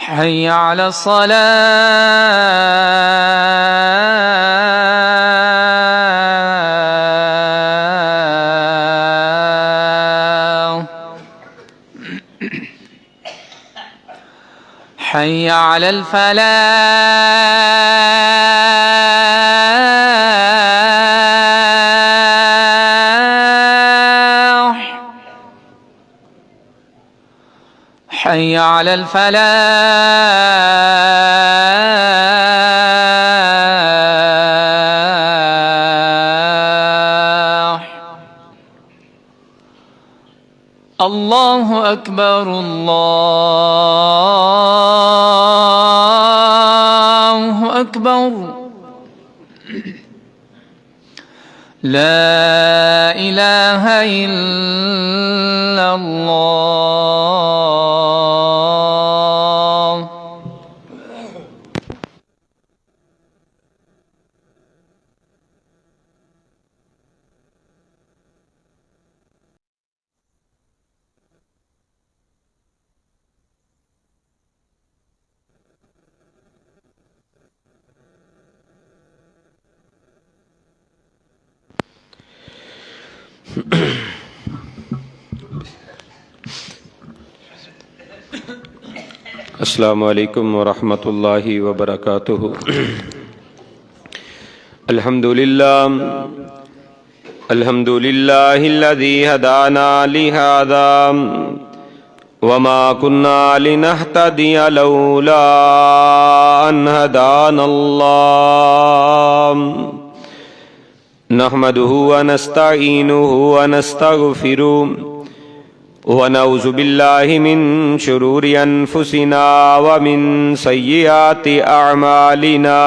حي على الصلاة. حي على الفلاح. حي على الفلاح. الله أكبر الله أكبر. لا إله إلا الله. السلام علیکم ورحمۃ اللہ وبرکاتہ. الحمد للہ الذی ہدانا لہذا وما كنا لنهتدی لولا ان ہدانا اللہ. نحمده ونستعینه ونستغفره ونعوذ باللہ من شرور انفسنا ومن سیئات اعمالنا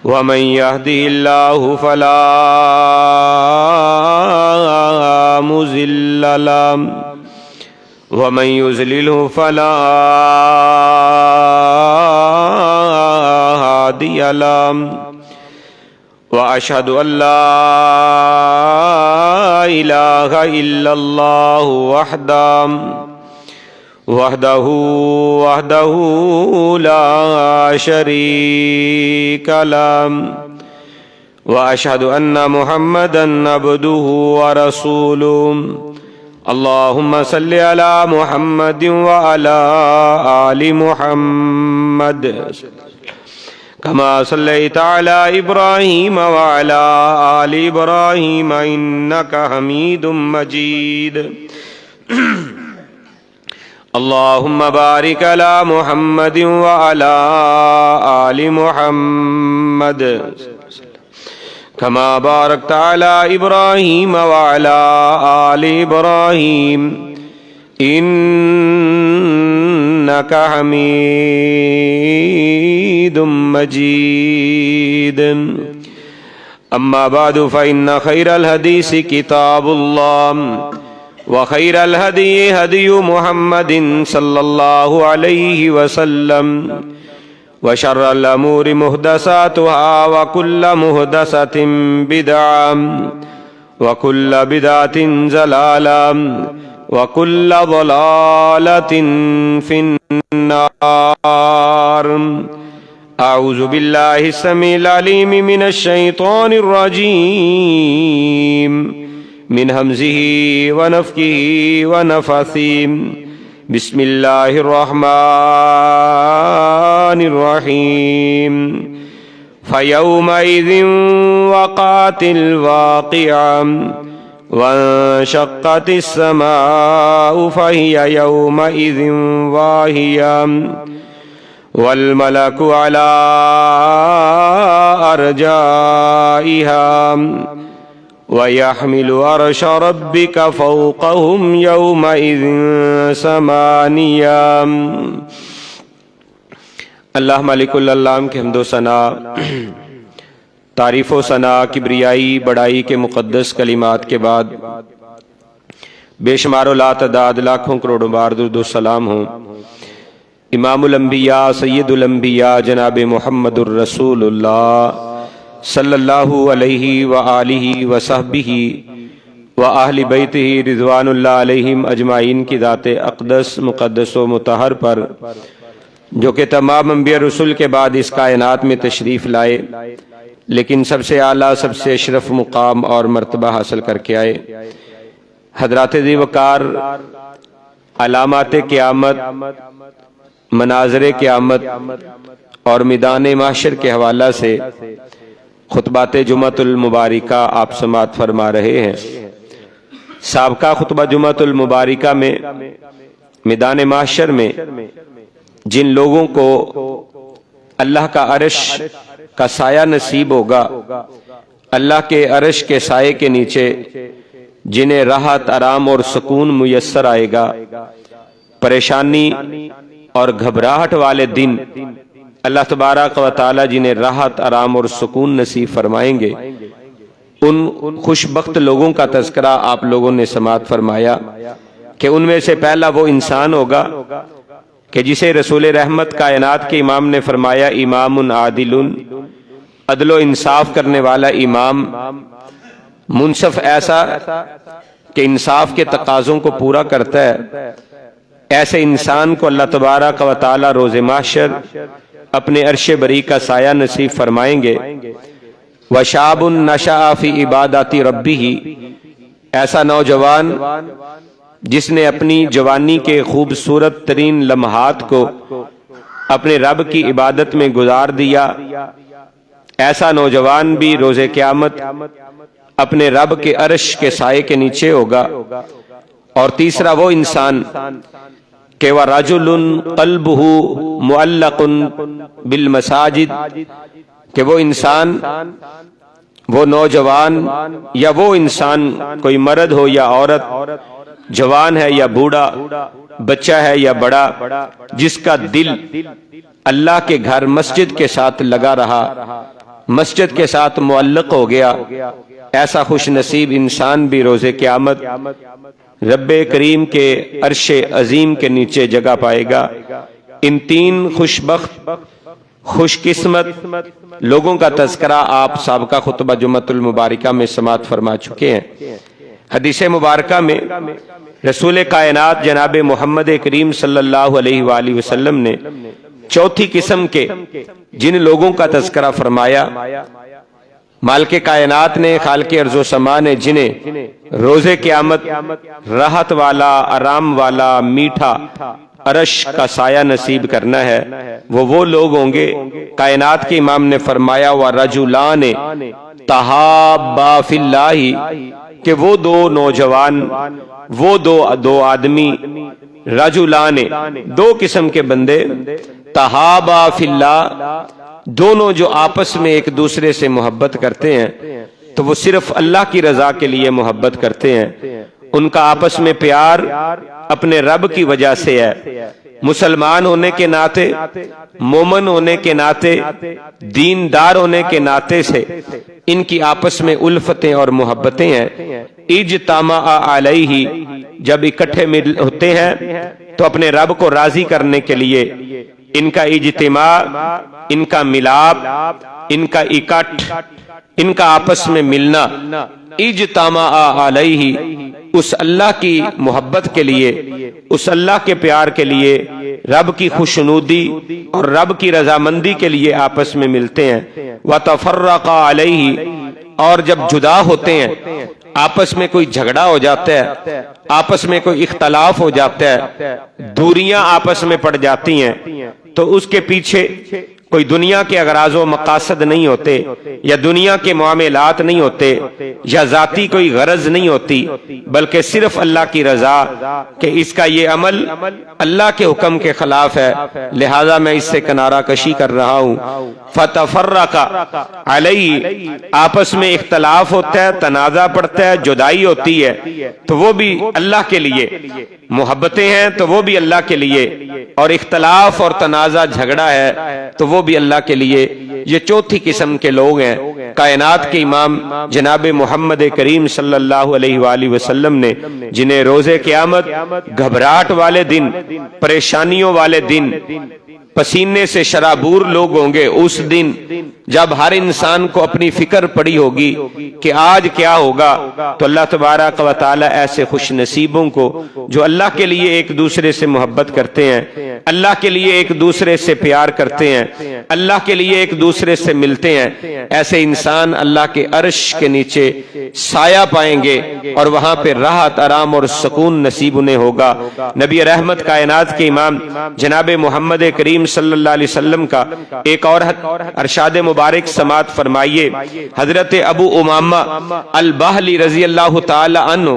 ومن يهده اللہ فلا مضل له ومن يضلل فلا هادی له وأشهد أن لا إله إلا الله وحده لا شريك له وأشهد أن محمدا عبده ورسوله. اللهم صل على محمد وعلى آل محمد كما صليت على إبراهيم وعلى آل إبراهيم إنك حميد مجيد. اللهم بارك على محمد وعلى آل محمد كما باركت على إبراهيم وعلى آل إبراهيم إنك حميد مجيد. أما بعد فإن خير الحديث كتاب الله وخير الهدي هدي محمد صلى الله عليه وسلم وشر الأمور محدثاتها وكل محدثة بدعة وكل بدعة ضلالة وكل ضلالة في النار. أعوذ بالله السميع العليم من الشيطان الرجيم من همزه ونفخه ونفثه. بسم الله الرحمن الرحيم. فيومئذ وقعت الواقعة وانشقت السماء فهي يومئذ واهية والملك على أرجائها ويحمل عرش ربك فوقهم يومئذ ثمانية. اللہ مالک العالم کے حمد و ثنا، تعریف و ثنا، کبریائی، بڑائی کے مقدس کلمات کے بعد بے شمار و لا تعداد لاکھوں کروڑوں بار درود و سلام ہوں امام الانبیاء سید الانبیاء جناب محمد الرسول اللہ صلی اللہ علیہ وآلہ وصحبہ و اہل بیتہ رضوان اللہ علیہم اجمعین کی ذات اقدس مقدس و مطہر پر جو کہ تمام انبیاء رسول کے بعد اس کائنات میں تشریف لائے، لیکن سب سے اعلیٰ سب سے اشرف مقام اور مرتبہ حاصل کر کے آئے، حضرات ذی وقار علامات قیامت، مناظر قیامت اور میدان محشر کے حوالہ سے خطبات جمعۃ المبارکہ آپ سماعت فرما رہے ہیں۔ سابقہ خطبہ جمعۃ المبارکہ میں میدان محشر میں جن لوگوں کو اللہ کا عرش کا سایہ نصیب ہوگا، اللہ کے عرش کے سائے کے نیچے جنہیں راحت، آرام اور سکون میسر آئے گا، پریشانی اور گھبراہٹ والے دن اللہ تبارک و تعالی جنہیں راحت، آرام اور سکون نصیب فرمائیں گے، ان خوش بخت لوگوں کا تذکرہ آپ لوگوں نے سماعت فرمایا کہ ان میں سے پہلا وہ انسان ہوگا کہ جسے رسول رحمت کائنات کے امام نے فرمایا امام عادل، عدل و انصاف کرنے والا امام، منصف ایسا کہ انصاف کے تقاضوں کو پورا کرتا ہے، ایسے انسان کو اللہ تبارک و تعالی روز محشر اپنے عرش بری کا سایہ نصیب فرمائیں گے۔ وشاب نشأ فی عبادات ربہ، ایسا نوجوان جس نے اپنی جوانی کے خوبصورت ترین لمحات کو اپنے رب کی عبادت میں گزار دیا، ایسا نوجوان بھی روز قیامت اپنے رب کے عرش کے سائے کے نیچے ہوگا۔ اور تیسرا وہ انسان کہ وَرَجُلٌ قَلْبُهُ مُعَلَّقٌ بِالْمَسَاجِدِ، کہ وہ انسان، وہ نوجوان یا وہ انسان، کوئی مرد ہو یا عورت، جوان ہے یا بوڑھا، بچہ ہے یا بڑا، جس کا دل اللہ کے گھر مسجد کے ساتھ لگا رہا، مسجد کے ساتھ معلق ہو گیا، ایسا خوش نصیب انسان بھی روز قیامت رب کریم کے عرش عظیم کے نیچے جگہ پائے گا۔ ان تین خوش بخت، خوش قسمت لوگوں کا تذکرہ آپ سابقہ خطبہ جمعۃ المبارکہ میں سماعت فرما چکے ہیں۔ حدیث مبارکہ میں رسول کائنات جناب محمد کریم صلی اللہ علیہ وآلہ وسلم نے چوتھی قسم کے جن لوگوں کا تذکرہ فرمایا، مالک کائنات نے، خالق ارض و سما نے جنہیں روز قیامت راحت والا، آرام والا، میٹھا عرش کا سایہ نصیب کرنا ہے، وہ لوگ ہوں گے۔ کائنات کے امام نے فرمایا وَرَجُلَانِ تَحَابَّا فِی اللَّهِ، کہ وہ دو نوجوان، وہ دو آدمی، رجلان، دو قسم کے بندے، تحابا فی اللہ، دونوں جو آپس میں ایک دوسرے سے محبت کرتے ہیں تو وہ صرف اللہ کی رضا کے لیے محبت کرتے ہیں، ان کا آپس میں پیار اپنے رب کی وجہ سے ہے، مسلمان ہونے کے ناطے، مومن ہونے کے ناطے، دیندار ہونے کے ناطے سے ان کی آپس میں الفتیں اور محبتیں ہیں۔ اجتماع علیہ، جب اکٹھے ہوتے ہیں تو اپنے رب کو راضی کرنے کے لیے ان کا اجتماع، ان کا ملاپ، ان کا اکٹھ، ان کا آپس میں ملنا، اجتماع علیہ، اس اللہ کی محبت کے لیے، اس اللہ کے پیار کے لیے، رب کی خوشنودی اور رب کی رضامندی کے لیے آپس میں ملتے ہیں۔ وَتَفَرَّقَ عَلَيْهِ، اور جب جدا ہوتے ہیں، آپس میں کوئی جھگڑا ہو جاتا ہے، آپس میں کوئی اختلاف ہو جاتا ہے، دوریاں آپس میں پڑ جاتی ہیں، تو اس کے پیچھے کوئی دنیا کے اغراض و مقاصد نہیں ہوتے، یا دنیا کے معاملات نہیں ہوتے، یا ذاتی کوئی غرض نہیں ہوتی، بلکہ صرف اللہ کی رضا کہ اس کا یہ عمل اللہ کے حکم کے خلاف ہے، لہذا میں اس سے کنارہ کشی کر رہا ہوں۔ فتفرق علیہ، آپس میں اختلاف ہوتا ہے، تنازع پڑتا ہے، جدائی ہوتی ہے، تو وہ بھی اللہ کے لیے، محبتیں ہیں تو وہ بھی اللہ کے لیے، اور اختلاف اور تنازع جھگڑا ہے تو وہ بھی اللہ کے لیے۔ یہ چوتھی قسم کے لوگ ہیں۔ کائنات کے امام جناب محمد کریم صلی اللہ علیہ وآلہ وسلم نے جنہیں روز قیامت گھبراہٹ والے دن، پریشانیوں والے دن، پسینے سے شرابور لوگ ہوں گے اس دن جب ہر انسان کو اپنی فکر پڑی ہوگی کہ آج کیا ہوگا، تو اللہ تبارک و تعالی ایسے خوش نصیبوں کو جو اللہ کے لیے ایک دوسرے سے محبت کرتے ہیں، اللہ کے لیے ایک دوسرے سے پیار کرتے ہیں، اللہ کے لیے ایک دوسرے سے ملتے ہیں، ایسے انسان اللہ کے عرش کے نیچے سایہ پائیں گے اور وہاں پہ راحت، آرام اور سکون نصیب انہیں ہوگا۔ نبی رحمت کائنات کے امام جناب محمد کریم صلی اللہ علیہ وسلم کا ایک اور ارشاد مبارک سماعت فرمائیے۔ حضرت ابو امامہ البہلی رضی اللہ تعالی عنہ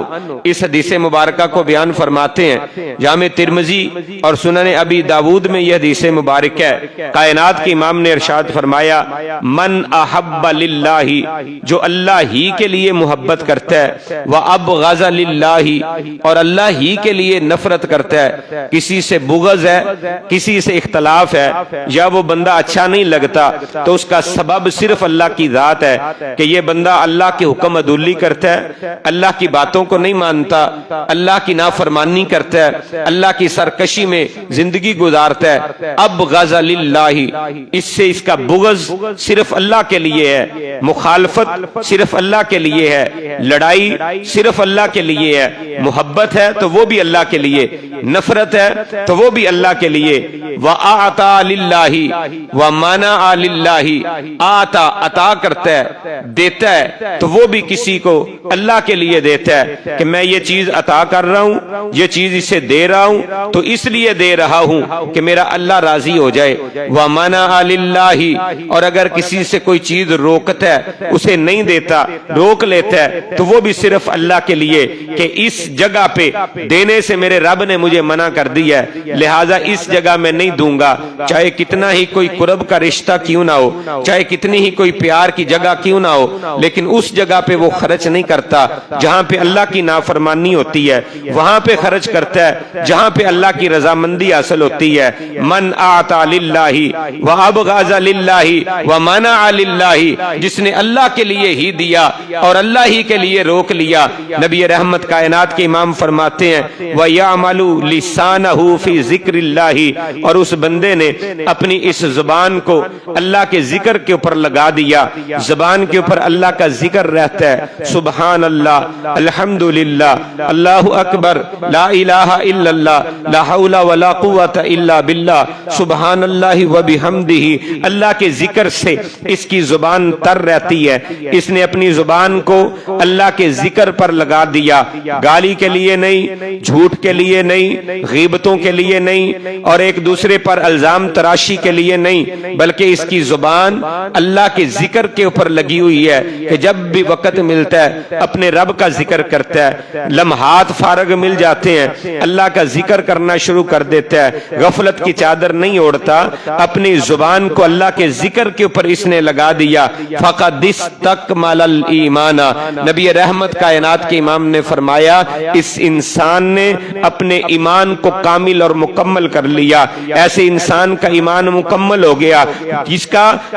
اس حدیث مبارکہ کو بیان فرماتے ہیں، جامع ترمذی اور سنن ابی داود میں یہ حدیث مبارک ہے۔ کائنات کے امام نے ارشاد فرمایا، من احب للہ، جو اللہ ہی کے لیے محبت کرتا ہے، وابغض للہ، اور اللہ ہی کے لیے نفرت کرتا ہے، کسی سے بغض ہے، کسی سے اختلاف ہے، یا وہ بندہ اچھا نہیں لگتا، تو اس کا سبب صرف اللہ کی ذات ہے کہ یہ بندہ اللہ کے حکم عدولی کرتا ہے، اللہ کی باتوں کو نہیں مانتا، اللہ کی نافرمانی کرتا ہے، اللہ کی سرکشی میں زندگی گزارتا ہے۔ ابغض للہ، اس سے اس کا بغض صرف اللہ کے لیے ہے، مخالفت صرف اللہ کے لیے ہے، لڑائی صرف اللہ کے لیے ہے، محبت ہے تو وہ بھی اللہ کے لیے، نفرت ہے تو وہ بھی اللہ کے لیے۔ وَأَعْطَى لِلَّهِ وَمَنَعَ لِلَّهِ، آتا عطا کرتا ہے، دیتا ہے تو وہ بھی کسی کو اللہ کے لیے دیتا ہے کہ میں یہ چیز عطا کر رہا ہوں، یہ چیز اسے دے رہا ہوں تو اس لیے دے رہا ہوں کہ میرا اللہ راضی ہو جائے۔ وَمَنَعَ لِلَّهِ، اور اگر کسی سے کوئی چیز روکتا ہے، اسے نہیں دیتا، روک لیتا ہے، تو وہ بھی صرف اللہ کے لیے کہ اس جگہ پہ دینے سے میرے رب نے مجھے منع کر دیا ہے، لہٰذا اس جگہ میں نہیں دوں گا، چاہے کتنا ہی کوئی قرب کا رشتہ کیوں نہ ہو، چاہے کتنی ہی کوئی پیار کی جگہ کیوں نہ ہو، لیکن اس جگہ پہ وہ خرچ نہیں کرتا جہاں پہ اللہ کی نافرمانی ہوتی ہے، وہاں پہ خرچ کرتا ہے جہاں پہ اللہ کی رضامندی حاصل ہوتی ہے۔ من اعطى للہ وابغض للہ ومنع للہ، جس نے اللہ کے لیے ہی دیا اور اللہ ہی کے لیے روک لیا۔ نبی رحمت کائنات کے امام فرماتے ہیں، وَيَعْمَلُ لِسَانَهُ فِي ذِكْرِ اللَّهِ، اور اس بندے نے اپنی اس زبان کو اللہ کے ذکر کے اوپر لگا دیا، زبان کے اوپر اللہ کا ذکر رہتا ہے، سبحان اللہ، الحمدللہ، اللہ اکبر، لا الہ الا اللہ، لا حول ولا قوت الا باللہ، سبحان اللہ وبحمدہ، اللہ کے ذکر سے اس کی زبان تر رہتی ہے۔ اس نے اپنی زبان کو اللہ کے ذکر پر لگا دیا، گالی کے لیے نہیں، جھوٹ کے لیے نہیں، غیبتوں کے لیے نہیں، اور ایک دوسرے پر الزام تراشی کے لیے نہیں، بلکہ اس کی زبان اللہ کے ذکر کے اوپر لگی ہوئی ہے کہ جب بھی وقت ملتا ہے اپنے رب کا ذکر کرتا ہے، لمحات فارغ مل جاتے ہیں اللہ کا ذکر کرنا شروع کر دیتا ہے، غفلت کی چادر نہیں اوڑھتا، اپنی زبان کو اللہ کے ذکر کے اوپر اس نے لگا دیا۔ فقد استکمل الایمان، نبی رحمت کائنات کے امام نے فرمایا اس انسان نے اپنے ایمان کو کامل اور مکمل کر لیا۔ ایسے انسان کا ایمان مکمل ہو گیا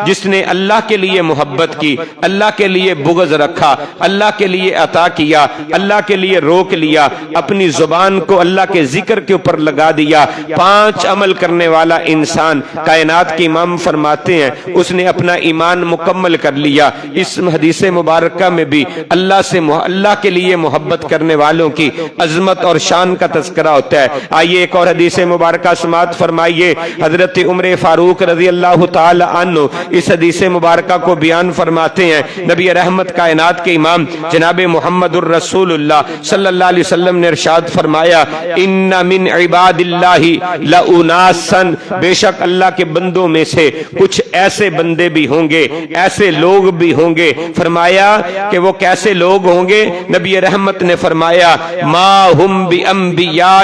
جس نے اللہ کے لیے محبت کی، اللہ کے لیے بغض رکھا، اللہ کے لیے عطا کیا، اللہ کے لیے روک لیا، اپنی زبان کو اللہ کے ذکر کے اوپر لگا دیا۔ 5 عمل کرنے والا انسان، کائنات کے امام فرماتے ہیں، اس نے اپنا ایمان مکمل کر لیا۔ اس حدیث مبارکہ میں بھی اللہ کے لیے محبت کرنے والوں کی عظمت اور شان کا تذکرہ ہوتا ہے۔ آئیے ایک اور حدیث مبارکہ سماعت فرمائیے۔ حضرت عمر فاروق رضی اللہ تعالی عنہ اس حدیث مبارکہ کو بیان فرماتے ہیں، نبی رحمت کائنات کے امام جناب محمد الرسول اللہ صلی اللہ علیہ وسلم نے ارشاد فرمایا، ان من عباد اللہ لاناسا، بے شک اللہ کے بندوں میں سے کچھ ایسے بندے بھی ہوں گے، ایسے لوگ بھی ہوں گے۔ فرمایا کہ وہ کیسے لوگ ہوں گے؟ نبی رحمت نے فرمایا، ما ہم بانبیاء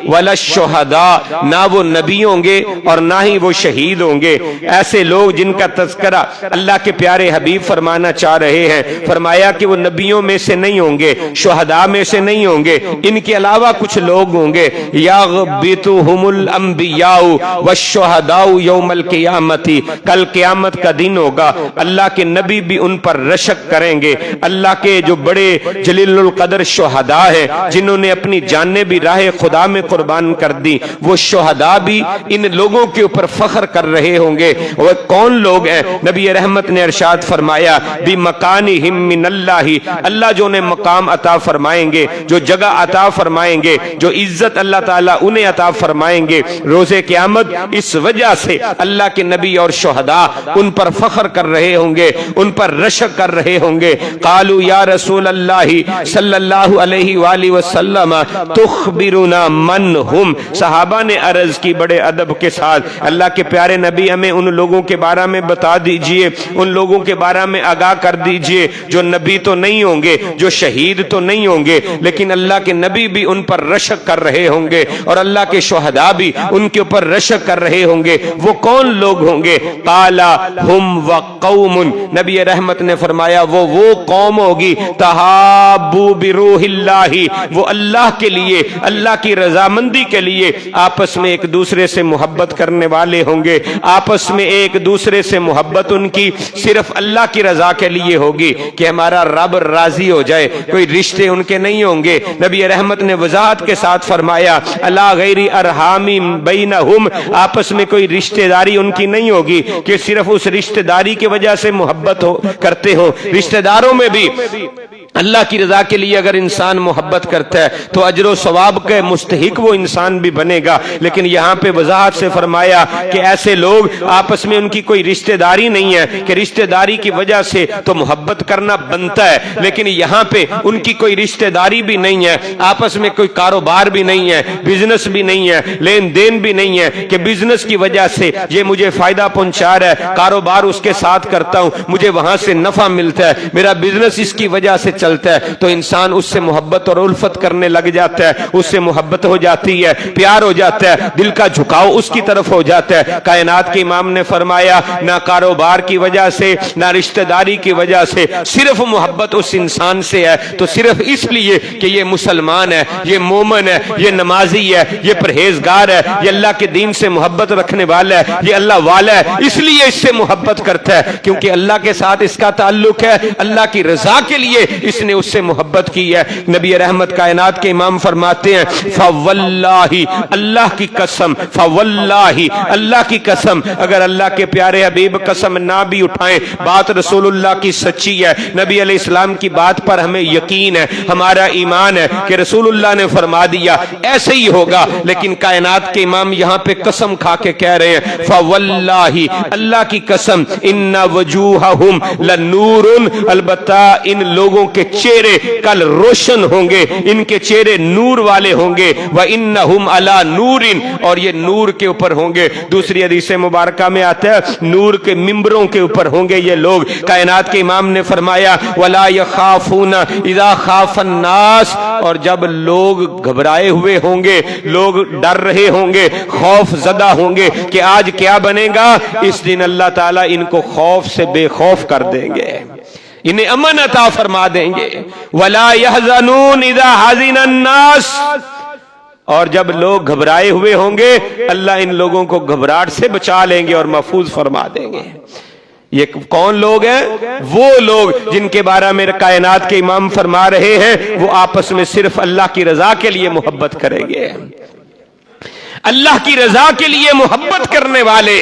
ولا الشہداء، نہ وہ نبی ہوں گے اور نہ ہی وہ شہید ہوں گے۔ ایسے لوگ جن کا تذکرہ اللہ کے پیارے حبیب فرمانا چاہ رہے ہیں، فرمایا کہ وہ نبیوں میں سے نہیں ہوں گے، شہداء میں سے نہیں ہوں گے، ان کے علاوہ کچھ لوگ ہوں گے، یغبطہم الانبیاء والشہداء یوم القیامت، کل قیامت کا دن ہوگا، اللہ کے نبی بھی ان پر رشک کریں گے۔ اللہ کے جو بڑے جلیل القدر شہداء ہیں، جنہوں نے اپنی جانیں بھی راہ خدا میں قربان کر دی، وہ شہداء بھی ان لوگوں کے اوپر فخر کر رہے ہوں گے۔ وہ کون لوگ ہیں؟ نبی رحمت نے ارشاد فرمایا بِمَقَانِهِم مِّنَ اللَّهِ، اللہ جو انہیں مقام عطا فرمائیں گے، جو جگہ عطا فرمائیں گے، جو عزت اللہ تعالیٰ انہیں عطا فرمائیں گے روز قیامت، اس وجہ سے اللہ کے نبی اور شہداء ان پر فخر کر رہے ہوں گے، ان پر رشک کر رہے ہوں گے۔ قالوا یا رسول اللہ صلی اللہ علیہ وآلہ وسلم تخبرنا من ہم، صحابہ نے عرض کی بڑے ادب کے ساتھ، اللہ کے پیارے نبی ہمیں ان لوگوں کے بارے میں بتا دیجئے، ان لوگوں کے بارے میں آگاہ کر دیجئے جو نبی تو نہیں ہوں گے، جو شہید تو نہیں ہوں گے، لیکن اللہ کے نبی بھی ان پر رشک کر رہے ہوں گے اور اللہ کے شہداء بھی ان کے اوپر رشک کر رہے ہوں گے۔ وہ کون لوگ ہوں گے؟ قال ہم وقوم، نبی رحمت نے فرمایا وہ قوم ہوگی تحابوا بروح اللہ، وہ اللہ کے لیے، اللہ کی رضامندی کے لیے آپس میں ایک دوسرے سے محبت کرنے والے ہوں گے۔ آپس میں ایک دوسرے سے محبت ان کی صرف اللہ کی رضا کے لیے ہوگی کہ ہمارا رب راضی ہو جائے، کوئی رشتے ان کے نہیں ہوں گے۔ نبی رحمت نے وضاحت کے ساتھ فرمایا الا غیر ارحام بینہم، آپس میں کوئی رشتہ داری ان کی نہیں ہوگی کہ صرف اس رشتہ داری کی وجہ سے محبت کرتے ہو۔ رشتہ داروں میں بھی اللہ کی رضا کے لیے اگر انسان محبت کرتا ہے تو اجر و ثواب کا مستحق وہ انسان بھی بنے گا، لیکن یہاں پہ وضاحت سے فرمایا کہ ایسے لوگ آپس میں ان کی کوئی رشتہ داری نہیں ہے کہ رشتہ داری کی وجہ سے تو محبت کرنا بنتا ہے، لیکن یہاں پہ ان کی کوئی رشتہ داری بھی نہیں ہے، آپس میں کوئی کاروبار بھی نہیں ہے، بزنس بھی نہیں ہے، لین دین بھی نہیں ہے کہ بزنس کی وجہ سے یہ مجھے فائدہ پہنچا رہا ہے، کاروبار اس کے ساتھ کرتا ہوں، مجھے وہاں سے نفع ملتا ہے، میرا بزنس اس کی وجہ سے چلتا ہے، تو انسان اس سے محبت اور الفت کرنے لگ جاتا ہے، اس سے محبت ہو جاتی ہے، پیار ہو جاتا ہے، دل کا جھکاؤ اس کی طرف ہو جاتا ہے۔ کائنات کے امام نے فرمایا نہ کاروبار کی وجہ سے نہ رشتہ داری کی وجہ سے، صرف محبت اس انسان سے ہے تو صرف اس لیے کہ یہ مسلمان ہے، یہ مومن ہے، یہ نمازی ہے، یہ پرہیزگار ہے، یہ اللہ کے دین سے محبت رکھنے والا ہے، یہ اللہ والا ہے، اس لیے اس سے محبت کرتا ہے کیونکہ اللہ کے ساتھ اس کا تعلق ہے، اللہ کی رضا کے لیے اس نے اس سے محبت کی ہے۔ نبی رحمت کائنات کے امام فرماتے ہیں فواللہ، اللہ کی قسم، فواللہ اللہ کی قسم، اگر اللہ کے پیارے حبیب قسم نہ بھی اٹھائیں بات رسول اللہ کی سچی ہے، نبی علیہ السلام کی بات پر ہمیں یقین ہے، ہمارا ایمان ہے کہ رسول اللہ نے فرما دیا ایسے ہی ہوگا، لیکن کائنات کے امام یہاں پہ قسم کھا کے کہہ رہے ہیں فواللہ اللہ کی قسم ان وجوہہم لنور، البتہ ان لوگوں کے چہرے کل روشن ہوں گے، ان کے چہرے نور والے ہوں گے، وَإِنَّهُمْ عَلَى نُورٍ، اور یہ نور کے اوپر ہوں گے۔ دوسری حدیث مبارکہ میں آتا ہے نور کے ممبروں کے اوپر ہوں گے یہ لوگ۔ کائنات کے امام نے فرمایا وَلَا يَخَافُونَ إِذَا خَافَ النَّاسِ، اور جب لوگ گھبرائے ہوئے ہوں گے، لوگ ڈر رہے ہوں گے، خوف زدہ ہوں گے کہ آج کیا بنے گا، اس دن اللہ تعالیٰ ان کو خوف سے بے خوف کر دیں گے، انہیں امن عطا فرما دیں گے۔ وَلَا يَحْزَنُونَ إِذَا حَزِنَ النَّاسِ، اور جب لوگ گھبرائے ہوئے ہوں گے اللہ ان لوگوں کو گھبراہٹ سے بچا لیں گے اور محفوظ فرما دیں گے۔ یہ کون لوگ ہیں؟ وہ لوگ جن کے بارے میں کائنات کے امام فرما رہے ہیں وہ آپس میں صرف اللہ کی رضا کے لیے محبت کریں گے، اللہ کی رضا کے لیے محبت کرنے والے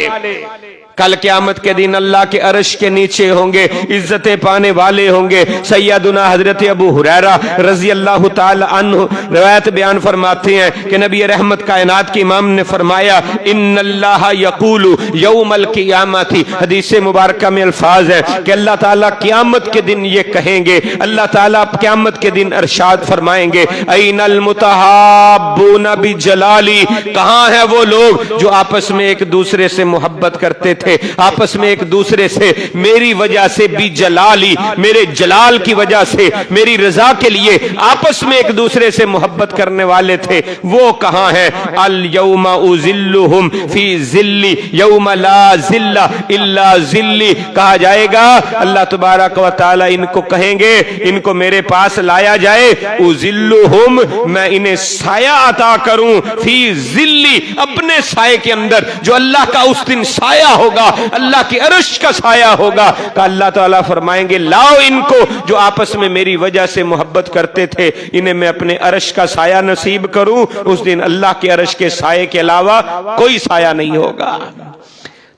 کل قیامت کے دن اللہ کے عرش کے نیچے ہوں گے، عزتیں پانے والے ہوں گے۔ سیدنا حضرت ابو ہریرہ رضی اللہ تعالی عنہ روایت بیان فرماتے ہیں کہ نبی رحمت کائنات کے امام نے فرمایا ان اللہ یقول یوم القیامت، حدیث مبارکہ میں الفاظ ہے کہ اللہ تعالیٰ قیامت کے دن یہ کہیں گے، اللہ تعالیٰ قیامت کے دن ارشاد فرمائیں گے این المتحابون بجلالی، کہاں ہیں وہ لوگ جو آپس میں ایک دوسرے سے محبت کرتے تھے، آپس میں ایک دوسرے سے میری وجہ سے بھی جلالی، میرے جلال کی وجہ سے میری رضا کے لیے آپس میں ایک دوسرے سے محبت کرنے والے تھے، وہ کہاں ہیں؟ الیوم اذلہم فی ذلی یوم لا ذل الا ذلی، کہا جائے گا اللہ تبارک و تعالی ان کو کہیں گے ان کو میرے پاس لایا جائے، اذلہم میں انہیں سایہ عطا کروں، فی ذلی اپنے سائے کے اندر جو اللہ کا اس دن سایہ ہوگا ہوگا, اللہ کی عرش کا سایہ ہوگا. کہ اللہ تعالیٰ فرمائیں گے لاؤ ان کو جو آپس میں میری وجہ سے محبت کرتے تھے, انہیں میں اپنے عرش کا سایہ نصیب کروں. اس دن اللہ کے عرش کے سائے کے علاوہ کوئی سایہ نہیں ہوگا.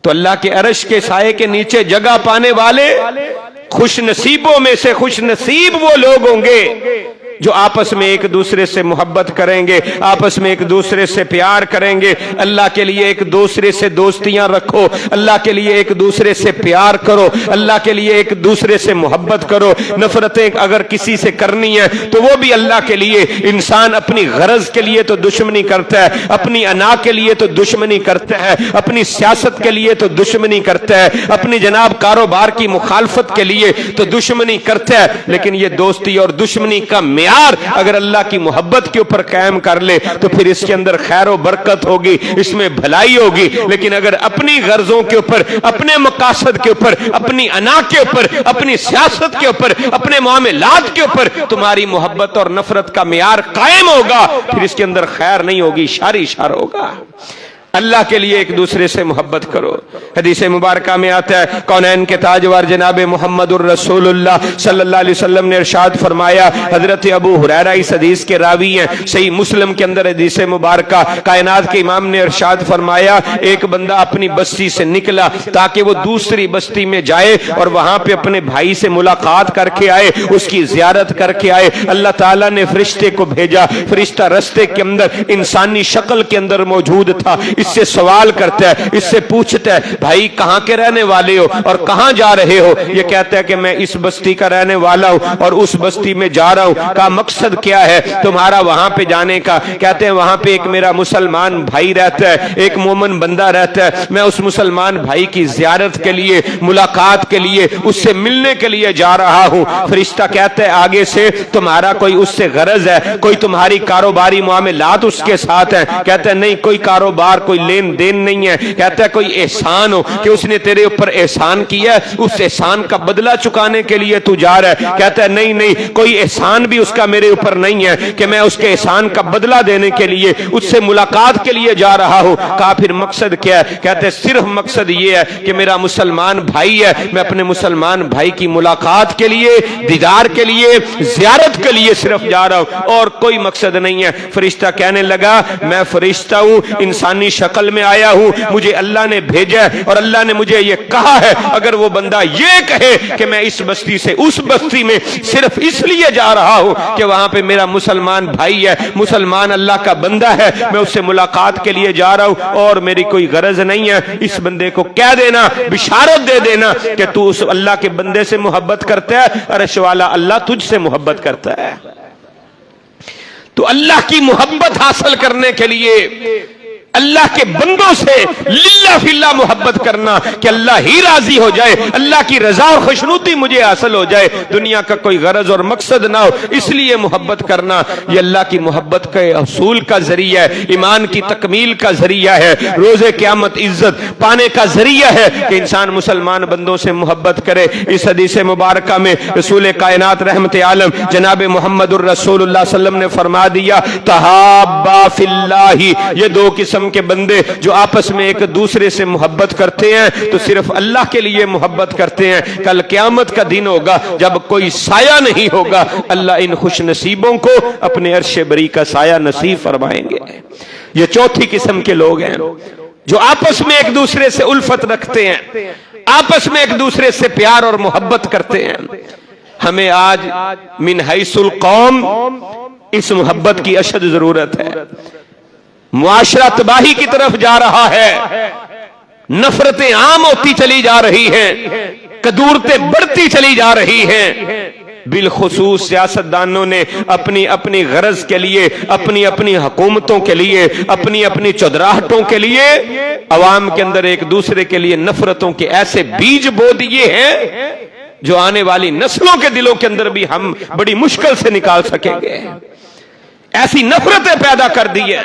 تو اللہ کے عرش کے سائے کے نیچے جگہ پانے والے خوش نصیبوں میں سے خوش نصیب وہ لوگ ہوں گے جو آپس میں ایک دوسرے سے محبت کریں گے, آپس میں ایک دوسرے سے پیار کریں گے. اللہ کے لیے ایک دوسرے سے دوستیاں رکھو, اللہ کے لیے ایک دوسرے سے پیار کرو, اللہ کے لیے ایک دوسرے سے محبت کرو. نفرتیں اگر کسی سے کرنی ہے تو وہ بھی اللہ کے لیے. انسان اپنی غرض کے لیے تو دشمنی کرتا ہے, اپنی انا کے لیے تو دشمنی کرتا ہے, اپنی سیاست کے لیے تو دشمنی کرتا ہے, اپنی جناب کاروبار کی مخالفت کے لیے تو دشمنی کرتا ہے. لیکن یہ دوستی اور دشمنی کا معیار اگر اللہ کی محبت کے اوپر قائم کر لے تو پھر اس کے اندر خیر و برکت ہوگی, اس میں بھلائی ہوگی. لیکن اگر اپنی غرضوں کے اوپر, اپنے مقاصد کے اوپر, اپنی انا کے اوپر, اپنی سیاست کے اوپر, اپنے معاملات کے اوپر تمہاری محبت اور نفرت کا معیار قائم ہوگا, پھر اس کے اندر خیر نہیں ہوگی, شر ہی شر ہوگا. اللہ کے لیے ایک دوسرے سے محبت کرو. حدیث مبارکہ میں آتا ہے کونین کے تاجور جناب محمد الرسول اللہ صلی اللہ علیہ وسلم نے ارشاد فرمایا, حضرت ابو ہریرہ اس حدیث کے راوی ہیں, صحیح مسلم کے اندر حدیث مبارکہ, کائنات کے امام نے ارشاد فرمایا ایک بندہ اپنی بستی سے نکلا تاکہ وہ دوسری بستی میں جائے اور وہاں پہ اپنے بھائی سے ملاقات کر کے آئے, اس کی زیارت کر کے آئے. اللہ تعالیٰ نے فرشتے کو بھیجا, فرشتہ رستے کے اندر انسانی شکل کے اندر موجود تھا. اس سے سوال کرتا ہے, اس سے پوچھتا ہے بھائی کہاں کے رہنے والے ہو اور کہاں جا رہے ہو؟ یہ کہتا ہے کہ میں اس بستی کا رہنے والا ہوں اور اس بستی میں جا رہا ہوں. کہا مقصد کیا ہے تمہارا وہاں پہ جانے کا؟ کہتے ہیں وہاں پہ ایک میرا مسلمان بھائی رہتا ہے, ایک مومن بندہ رہتا ہے, میں اس مسلمان بھائی کی زیارت کے لیے, ملاقات کے لیے, اس سے ملنے کے لیے جا رہا ہوں. فرشتہ کہتا ہے آگے سے تمہارا کوئی اس سے غرض ہے, کوئی تمہاری کاروباری معاملات اس کے ساتھ ہیں؟ کہتا ہے نہیں, کوئی کاروبار کوئی لین دین نہیں ہے. کہتا ہے کوئی احسان ہو کہ اس نے تیرے اوپر احسان کیا ہے, اس احسان کا بدلہ چکانے کے لیے تو جا رہا ہے؟ کہتا ہے نہیں نہیں, کوئی احسان بھی اس کا میرے اوپر نہیں ہے کہ میں اس کے احسان کا بدلہ دینے کے لیے اس سے ملاقات کے لیے جا رہا ہوں. کہا پھر مقصد کیا ہے؟ کہتے ہیں صرف مقصد یہ ہے کہ میرا مسلمان بھائی ہے, میں اپنے مسلمان بھائی کی ملاقات کے لیے, دیدار کے لیے, زیارت کے لیے صرف جا رہا ہوں, اور کوئی مقصد نہیں ہے. فرشتہ کہنے لگا میں فرشتہ ہوں, انسانی شکل میں آیا ہوں, مجھے اللہ نے بھیجا ہے اور اللہ نے مجھے یہ کہا ہے اگر وہ بندہ یہ کہے کہ میں اس بستی سے اس بستی میں صرف اس لیے جا رہا ہوں کہ وہاں پہ میرا مسلمان بھائی ہے, مسلمان اللہ کا بندہ ہے, میں اس سے ملاقات کے لیے جا رہا ہوں اور میری کوئی غرض نہیں ہے, اس بندے کو کہہ دینا, بشارت دے دینا کہ تو اس اللہ کے بندے سے محبت کرتا ہے, عرش والا اللہ تجھ سے محبت کرتا ہے. تو اللہ کی محبت حاصل کرنے کے لیے اللہ کے بندوں سے للہ فی اللہ محبت کرنا کہ اللہ ہی راضی ہو جائے, اللہ کی رضا اور خوشنودی مجھے حاصل ہو جائے, دنیا کا کوئی غرض اور مقصد نہ ہو, اس لیے محبت کرنا. یہ اللہ کی محبت کے حصول کا ذریعہ ہے, ایمان کی تکمیل کا ذریعہ ہے, روز قیامت عزت پانے کا ذریعہ ہے کہ انسان مسلمان بندوں سے محبت کرے. اس حدیث مبارکہ میں رسول کائنات رحمت عالم جناب محمد الرسول اللہ صلی اللہ علیہ وسلم نے فرما دیا تحابا فی اللہ, یہ دو قسم کے بندے جو آپس میں ایک دوسرے سے محبت کرتے ہیں تو صرف اللہ کے لیے محبت کرتے ہیں. کل قیامت کا دن ہوگا جب کوئی سایہ نہیں ہوگا, اللہ ان خوش نصیبوں کو اپنے عرش بری کا سایہ نصیب فرمائیں گے. یہ چوتھی قسم کے لوگ ہیں جو آپس میں ایک دوسرے سے الفت رکھتے ہیں, آپس میں ایک دوسرے سے پیار اور محبت کرتے ہیں. ہمیں آج من حیث القوم اس محبت کی اشد ضرورت ہے. معاشرہ تباہی کی طرف جا رہا ہے, نفرتیں عام ہوتی چلی جا رہی ہیں, کدورتیں بڑھتی چلی جا رہی ہیں. بالخصوص سیاستدانوں نے اپنی اپنی غرض کے لیے, اپنی اپنی حکومتوں کے لیے, اپنی اپنی چودراہٹوں کے لیے عوام کے اندر ایک دوسرے کے لیے نفرتوں کے ایسے بیج بو دیے ہیں جو آنے والی نسلوں کے دلوں کے اندر بھی ہم بڑی مشکل سے نکال سکیں گے. ایسی نفرتیں پیدا کر دی ہے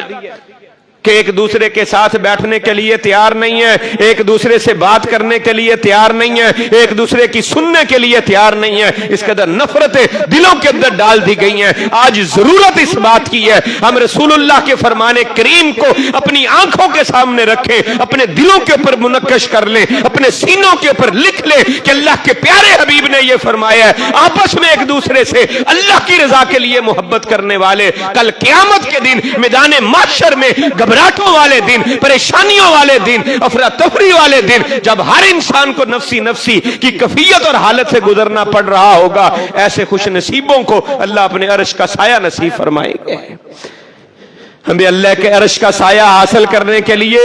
کہ ایک دوسرے کے ساتھ بیٹھنے کے لیے تیار نہیں ہے, ایک دوسرے سے بات کرنے کے لیے تیار نہیں ہے, ایک دوسرے کی سننے کے لیے تیار نہیں ہے. اس قدر نفرتیں دلوں کے اندر ڈال دی گئی ہیں. آج ضرورت اس بات کی ہے ہم رسول اللہ کے فرمان کریم کو اپنی آنکھوں کے سامنے رکھے، اپنے دلوں کے اوپر منقش کر لیں، اپنے سینوں کے اوپر لکھ لیں کہ اللہ کے پیارے حبیب نے یہ فرمایا ہے، آپس میں ایک دوسرے سے اللہ کی رضا کے لیے محبت کرنے والے کل قیامت کے دن میدان محشر میں گھبراہٹوں والے دن، پریشانیوں والے دن، افراتفری والے دن، جب ہر انسان کو نفسی نفسی کی کیفیت اور حالت سے گزرنا پڑ رہا ہوگا، ایسے خوش نصیبوں کو اللہ اپنے عرش کا سایہ نصیب فرمائیں گے۔ ہمیں اللہ کے عرش کا سایہ حاصل کرنے کے لیے،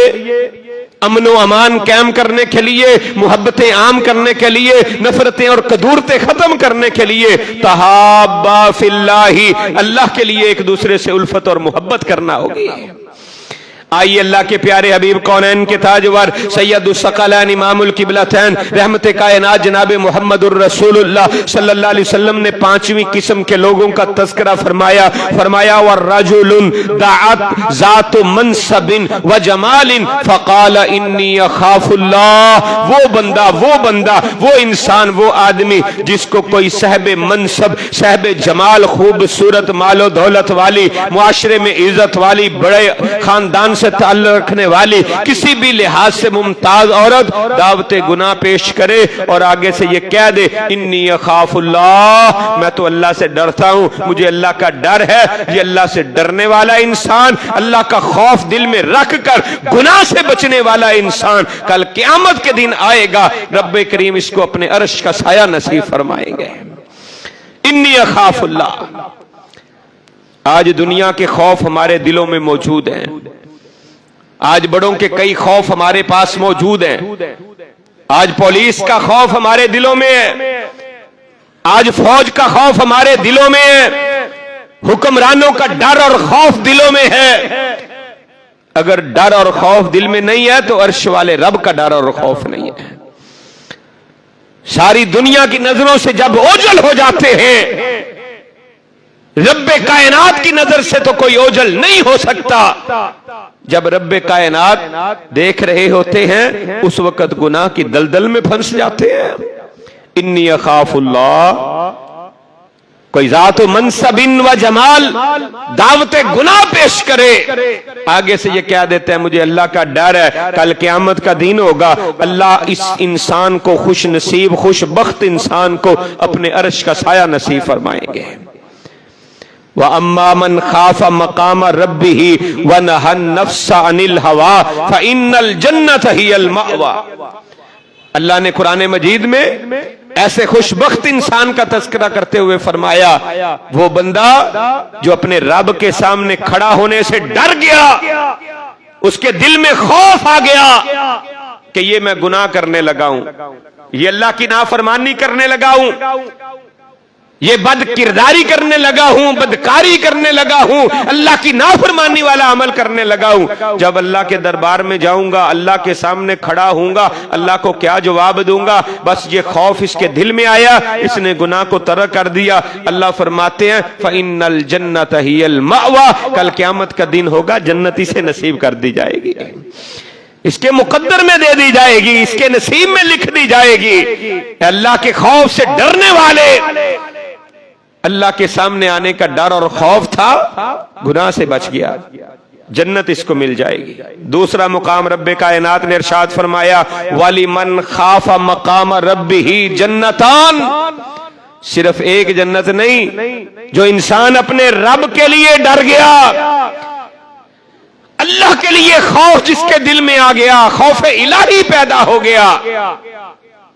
امن و امان قائم کرنے کے لیے، محبتیں عام کرنے کے لیے، نفرتیں اور کدورتیں ختم کرنے کے لیے، تحابا فی اللہ، اللہ کے لیے ایک دوسرے سے الفت اور محبت کرنا ہوگی۔ آئیے اللہ کے پیارے حبیب کونین کے تاجور سید الثقلین امام القبلتین رحمت کائنات جناب محمد الرسول اللہ صلی اللہ علیہ وسلم نے 5ویں قسم کے لوگوں کا تذکرہ فرمایا، وَالرَّجُلٌ دَعَتْ ذَاتُ مَنْصَبٍ وَجَمَالٍ فَقَالَ إِنِّي أَخَافُ اللَّهِ، وہ بندہ، وہ انسان، وہ آدمی جس کو کوئی صاحب منصب، صاحب جمال، خوبصورت مال و دولت والی، معاشرے میں عزت والی، بڑے خاندان سے تعلق رکھنے والی، کسی بھی لحاظ سے ممتاز عورت دعوت گناہ پیش کرے اور آگے سے یہ کہہ دے انی اخاف اللہ، میں تو اللہ سے ڈرتا ہوں، مجھے اللہ کا ڈر ہے، یہ اللہ سے ڈرنے والا انسان، اللہ کا خوف دل میں رکھ کر گناہ سے بچنے والا انسان کل قیامت کے دن آئے گا، رب کریم اس کو اپنے عرش کا سایہ نصیب فرمائیں گے۔ انی اخاف اللہ۔ آج دنیا کے خوف ہمارے دلوں میں موجود ہیں، آج بڑوں کے کئی خوف ہمارے پاس موجود ہیں، آج پولیس کا خوف ہمارے دلوں میں ہے، آج فوج کا خوف ہمارے دلوں میں ہے، حکمرانوں کا ڈر اور خوف دلوں میں ہے۔ اگر ڈر اور خوف دل میں نہیں ہے تو عرش والے رب کا ڈر اور خوف نہیں ہے۔ ساری دنیا کی نظروں سے جب اوجھل ہو جاتے ہیں، رب کائنات کی نظر سے تو کوئی اوجھل نہیں ہو سکتا۔ جب رب کائنات دیکھ رہے ہوتے ہیں اس وقت گناہ کی دلدل میں پھنس جاتے ہیں۔ انی اخاف اللہ، کوئی ذات و منصب و جمال دعوت گناہ پیش کرے، آگے سے یہ کہہ دیتے ہیں مجھے اللہ کا ڈر ہے، کل قیامت کا دن ہوگا، اللہ اس انسان کو خوش نصیب، خوش بخت انسان کو اپنے عرش کا سایہ نصیب فرمائیں گے۔ وَأَمَّا مَنْ خَافَ مَقَامَ رَبِّهِ وَنَهَى النَّفْسَ عَنِ الْهَوَىٰ فَإِنَّ الْجَنَّةَ هِيَ الْمَأْوَىٰ۔ اللہ نے قرآن مجید میں ایسے خوش بخت انسان کا تذکرہ کرتے ہوئے فرمایا، وہ بندہ جو اپنے رب کے سامنے کھڑا ہونے سے ڈر گیا، اس کے دل میں خوف آ گیا کہ یہ میں گناہ کرنے لگا ہوں، یہ اللہ کی نافرمانی کرنے لگا ہوں، یہ بد کرداری کرنے لگا ہوں، بدکاری کرنے لگا ہوں، اللہ کی نافرمانی والا عمل کرنے لگا ہوں، جب اللہ کے دربار میں جاؤں گا، اللہ کے سامنے کھڑا ہوں گا، اللہ کو کیا جواب دوں گا؟ بس یہ خوف اس کے دل میں آیا، اس نے گناہ کو ترک کر دیا۔ اللہ فرماتے ہیں فَإِنَّ الْجَنَّةَ هِيَ الْمَأْوَىٰ، کل قیامت کا دن ہوگا، جنت اسے نصیب کر دی جائے گی، اس کے مقدر میں دے دی جائے گی، اس کے نصیب میں لکھ دی جائے گی۔ اللہ کے خوف سے ڈرنے والے، اللہ کے سامنے آنے کا ڈر اور خوف تھا، گناہ سے بچ گیا، جنت اس کو مل جائے گی۔ دوسرا مقام رب کائنات نے ارشاد فرمایا وَلِمَنْ خَافَ مَقَامَ رَبِّهِ جَنَّتَانِ، صرف ایک جنت نہیں، جو انسان اپنے رب کے لیے ڈر گیا، اللہ کے لیے خوف جس کے دل میں آ گیا، خوف الہی پیدا ہو گیا،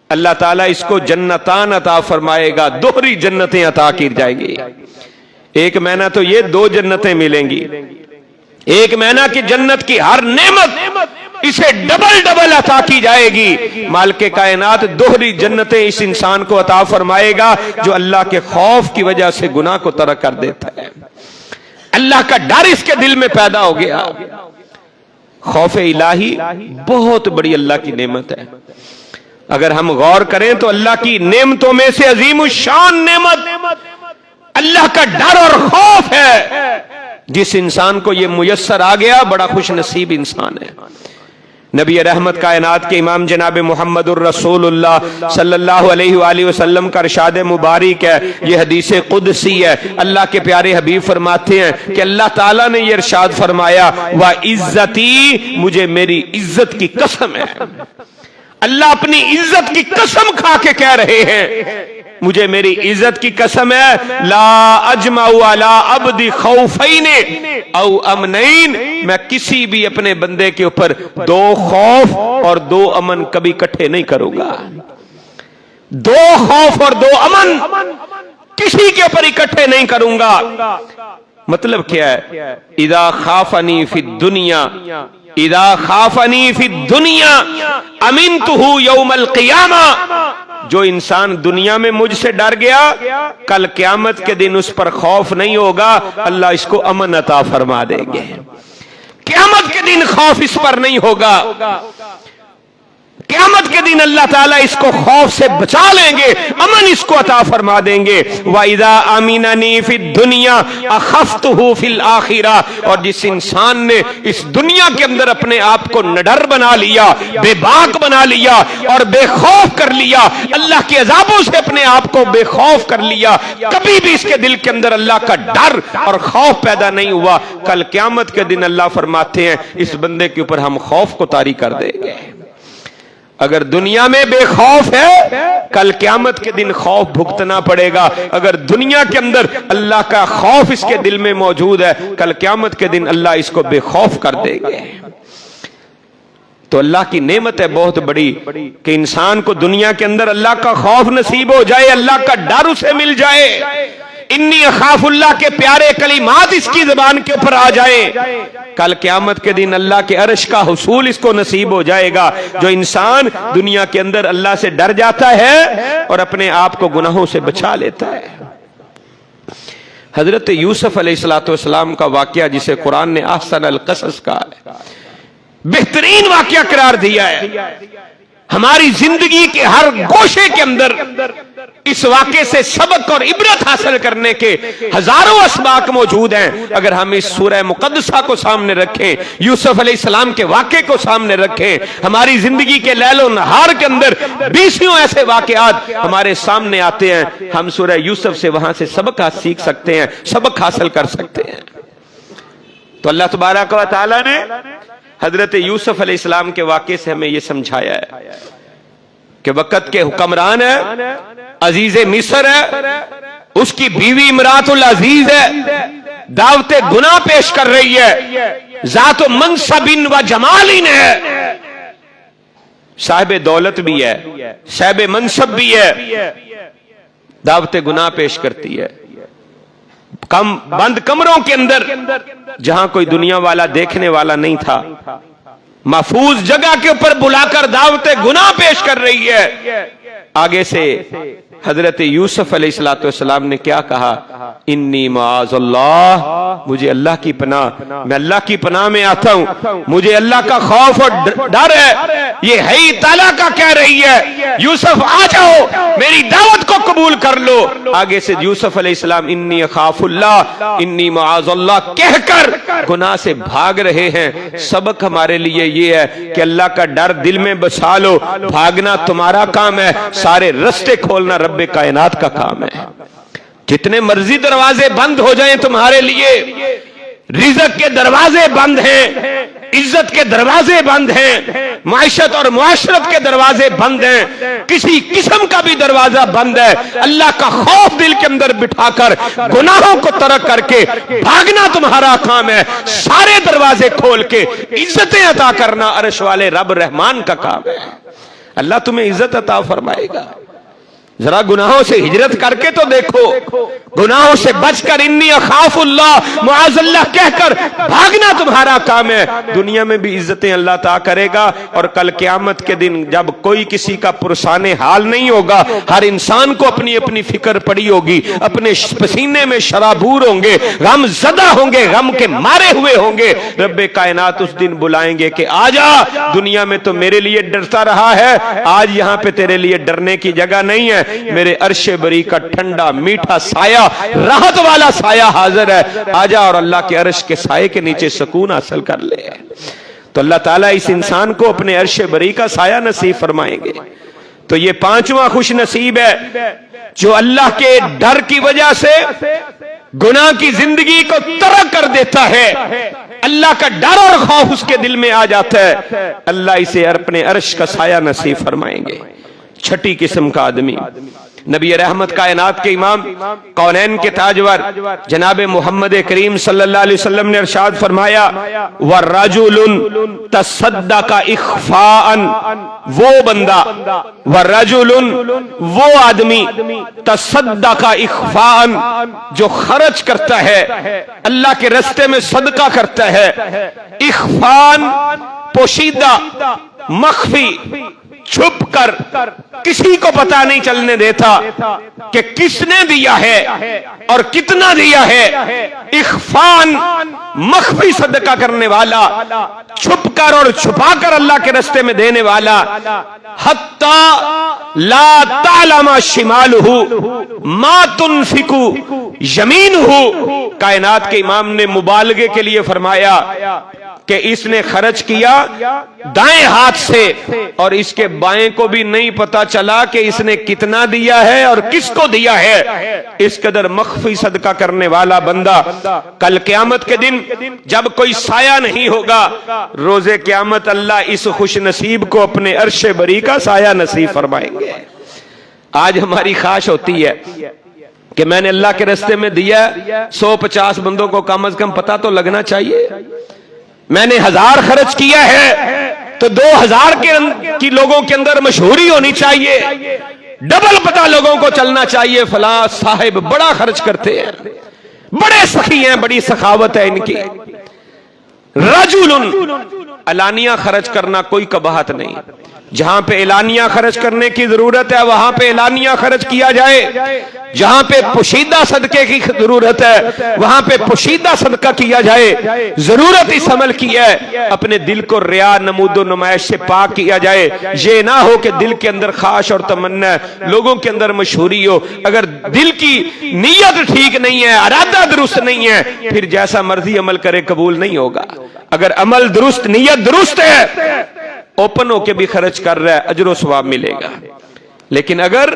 اللہ تعالیٰ اس کو جنتان عطا فرمائے گا، دوہری جنتیں عطا کی جائیں گی۔ ایک معنی تو یہ 2 جنتیں ملیں گی، ایک معنی کہ جنت کی ہر نعمت اسے ڈبل عطا کی جائے گی۔ مالک کائنات دوہری جنتیں اس انسان کو عطا فرمائے گا جو اللہ کے خوف کی وجہ سے گناہ کو ترک کر دیتا ہے، اللہ کا ڈر اس کے دل میں پیدا ہو گیا۔ خوف الہی بہت بڑی اللہ کی نعمت ہے، اگر ہم غور کریں تو اللہ کی نعمتوں میں سے عظیم الشان نعمت اللہ کا ڈر اور خوف ہے۔ جس انسان کو یہ میسر آ گیا بڑا خوش نصیب انسان ہے۔ نبی رحمت کائنات کے امام جناب محمد الرسول اللہ صلی اللہ علیہ وآلہ وسلم کا ارشاد مبارک ہے، یہ حدیث قدسی ہے۔ اللہ کے پیارے حبیب فرماتے ہیں کہ اللہ تعالیٰ نے یہ ارشاد فرمایا وَعِزَّتِي، مجھے میری عزت کی قسم ہے۔ اللہ اپنی عزت کی قسم کھا کے کہہ رہے ہیں مجھے میری عزت کی قسم ہے، لا اجمع علی عبد خوفین او امنین، میں کسی بھی اپنے بندے کے اوپر دو خوف اور دو امن کبھی اکٹھے نہیں کروں گا۔ دو خوف اور دو امن کسی کے اوپر اکٹھے نہیں کروں گا۔ مطلب کیا ہے؟ اذا خافنی فی الدنیا، اذا خافنی فی الدنیا امنتہ یوم القیامہ، جو انسان دنیا میں مجھ سے ڈر گیا کل قیامت کے دن اس پر خوف نہیں ہوگا، اللہ اس کو امن عطا فرما دیں گے۔ قیامت کے دن خوف اس پر نہیں ہوگا، قیامت کے دن اللہ تعالیٰ اس کو خوف سے بچا لیں گے، امن اس کو عطا فرما دیں گے۔ وَإِذَا أَمِنَنِي فِي الدُّنْيَا أَخَفْتُهُ فِي الْآخِرَةِ، اور جس انسان نے اس دنیا کے اندر اپنے آپ کو نڈر بنا لیا، بے باک بنا لیا اور بے خوف کر لیا، اللہ کے عذابوں سے اپنے آپ کو بے خوف کر لیا، کبھی بھی اس کے دل کے اندر اللہ کا ڈر اور خوف پیدا نہیں ہوا، کل قیامت کے دن اللہ فرماتے ہیں اس بندے کے اوپر ہم خوف کو طاری کر دیں گے۔ اگر دنیا میں بے خوف ہے کل قیامت کے دن خوف بھگتنا پڑے گا، اگر دنیا کے اندر اللہ کا خوف اس کے دل میں موجود ہے کل قیامت کے دن اللہ اس کو بے خوف کر دے گے۔ تو اللہ کی نعمت ہے بہت بڑی کہ انسان کو دنیا کے اندر اللہ کا خوف نصیب ہو جائے، اللہ کا ڈر اسے مل جائے، انی اخاف اللہ کے پیارے کلمات اس کی زبان کے اوپر آ جائیں، کل قیامت کے دن اللہ کے عرش کا حصول اس کو نصیب ہو جائے گا۔ جو انسان دنیا کے اندر اللہ سے ڈر جاتا ہے اور اپنے آپ کو گناہوں سے بچا لیتا ہے۔ حضرت یوسف علیہ السلام کا واقعہ جسے قرآن نے احسن القصص کہا ہے، بہترین واقعہ قرار دیا ہے، ہماری زندگی کے ہر گوشے کے اندر اس واقعے سے سبق اور عبرت حاصل کرنے کے ہزاروں اسباق موجود ہیں۔ اگر ہم اس سورہ مقدسہ کو سامنے رکھیں، یوسف علیہ السلام کے واقعے کو سامنے رکھیں، ہماری زندگی کے لیل و نہار کے اندر بیسیوں ایسے واقعات ہمارے سامنے آتے ہیں، ہم سورہ یوسف سے وہاں سے سبق سیکھ سکتے ہیں، سبق حاصل کر سکتے ہیں۔ تو اللہ تبارک و تعالی نے حضرت یوسف علیہ السلام کے واقعے سے ہمیں یہ سمجھایا ہے کہ وقت کے حکمران ہے، عزیز مصر ہے، اس کی بیوی امراۃ العزیز ہے، دعوت گناہ پیش کر رہی ہے، ذات و منصب و جمال ہے، صاحب دولت بھی ہے، صاحب منصب بھی ہے، دعوت گناہ پیش کرتی ہے، بند کمروں کے اندر جہاں کوئی دنیا والا دیکھنے والا نہیں تھا، محفوظ جگہ کے اوپر بلا کر دعوت گناہ پیش کر رہی ہے۔ آگے سے حضرت یوسف علیہ السلام نے کیا کہا؟ انی معاذ اللہ، مجھے اللہ کی پناہ، میں اللہ کی پناہ میں آتا ہوں، مجھے اللہ کا خوف اور ڈر ہے۔ یہ حی تعالیٰ کا کہہ رہی ہے یوسف آ جاؤ، میری دعوت کو قبول کر لو۔ آگے سے یوسف علیہ السلام انی اخاف اللہ، انی معاذ اللہ کہہ کر گناہ سے بھاگ رہے ہیں۔ سبق ہمارے لیے یہ ہے کہ اللہ کا ڈر دل میں بسا لو، بھاگنا تمہارا کام ہے، سارے رستے کھولنا رب کائنات کا کام ہے۔ جتنے مرضی دروازے بند ہو جائیں تمہارے لیے، رزق کے دروازے بند ہیں، عزت کے دروازے بند ہیں، معیشت اور معاشرت کے دروازے بند ہیں، کسی قسم کا بھی دروازہ بند ہے، اللہ کا خوف دل کے اندر بٹھا کر گناہوں کو ترک کر کے بھاگنا تمہارا کام ہے، سارے دروازے کھول کے عزتیں عطا کرنا عرش والے رب رحمان کا کام ہے۔ اللہ تمہیں عزت عطا فرمائے گا۔ ذرا گناہوں سے ہجرت کر کے تو دیکھو، گناہوں سے بچ کر انی اخاف اللہ معاذ اللہ کہہ کر بھاگنا تمہارا کام ہے۔ دنیا میں بھی عزتیں اللہ عطا کرے گا، اور کل قیامت کے دن جب کوئی کسی کا پرسان حال نہیں ہوگا، ہر انسان کو اپنی اپنی فکر پڑی ہوگی، اپنے پسینے میں شرابور ہوں گے، غم زدہ ہوں گے، غم کے مارے ہوئے ہوں گے، رب کائنات اس دن بلائیں گے کہ آجا، دنیا میں تو میرے لیے ڈرتا رہا ہے، آج یہاں پہ تیرے لیے ڈرنے کی جگہ نہیں ہے، میرے عرش بری کا ٹھنڈا میٹھا سایہ، راحت والا سایہ حاضر ہے، آجا اور اللہ کے عرش کے سائے کے نیچے سکون حاصل کر لے۔ تو اللہ تعالیٰ اس انسان کو اپنے عرش بری کا سایہ نصیب فرمائیں گے۔ تو یہ پانچواں خوش نصیب ہے جو اللہ کے ڈر کی وجہ سے گناہ کی زندگی کو ترک کر دیتا ہے، اللہ کا ڈر اور خوف اس کے دل میں آ جاتا ہے، اللہ اسے اپنے عرش کا سایہ نصیب فرمائیں گے۔ چھٹی قسم کا آدمی، نبی رحمت کائنات کے امام کونین کے تاجور جناب محمد کریم صلی اللہ علیہ وسلم نے ارشاد فرمایا وَالرَّجُلٌ تَصَدَّقَ إِخْفَاءً، وہ بندہ، وَالرَّجُلٌ وہ آدمی، تَصَدَّقَ إِخْفَاءً جو خرچ کرتا ہے اللہ کے راستے میں، صدقہ کرتا ہے، اخفاءً پوشیدہ، مخفی، چھپ کر، کسی کو پتہ نہیں چلنے دیتا کہ کس نے دیا ہے اور کتنا دیا ہے، اخفاءً مخفی صدقہ کرنے والا، چھپ کر اور چھپا کر اللہ کے راستے میں دینے والا، حتی لا تعلم شمالہ ما تنفق یمینہ، کائنات کے امام نے مبالغے کے لیے فرمایا کہ اس نے خرچ کیا دائیں ہاتھ سے اور اس کے بائیں کو بھی نہیں پتا چلا کہ اس نے کتنا دیا ہے اور کس کو دیا ہے۔ اس قدر مخفی صدقہ کرنے والا بندہ کل قیامت کے دن جب کوئی سایہ نہیں ہوگا، روز قیامت اللہ اس خوش نصیب کو اپنے عرش بری کا سایہ نصیب فرمائیں گے۔ آج ہماری خواہش ہوتی ہے کہ میں نے اللہ کے راستے میں دیا 150 بندوں کو کم از کم پتہ تو لگنا چاہیے، میں نے 1000 خرچ کیا ہے تو 2000 کی لوگوں کے اندر مشہوری ہونی چاہیے، ڈبل پتہ لوگوں کو چلنا چاہیے فلاں صاحب بڑا خرچ کرتے ہیں، بڑے سخی ہیں، بڑی سخاوت ہے ان کی۔ رجل، علانیہ خرچ کرنا کوئی قباحت نہیں، جہاں پہ اعلانیہ خرچ کرنے کی ضرورت ہے وہاں پہ اعلانیہ خرچ کیا جائے، جہاں پہ پوشیدہ صدقے کی ضرورت ہے وہاں پہ پوشیدہ صدقہ کیا جائے۔ ضرورت اس عمل کی ہے اپنے دل کو ریا، نمود و نمائش سے پاک کیا جائے، یہ نہ ہو کہ دل کے اندر خواہش اور تمنا ہے، لوگوں کے اندر مشہوری ہو۔ اگر دل کی نیت ٹھیک نہیں ہے، ارادہ درست نہیں ہے، پھر جیسا مرضی عمل کرے قبول نہیں ہوگا۔ اگر عمل درست، نیت درست ہے، اوپن ہو کے بھی خرچ کر رہا ہے، اجر و ثواب ملے گا، لیکن اگر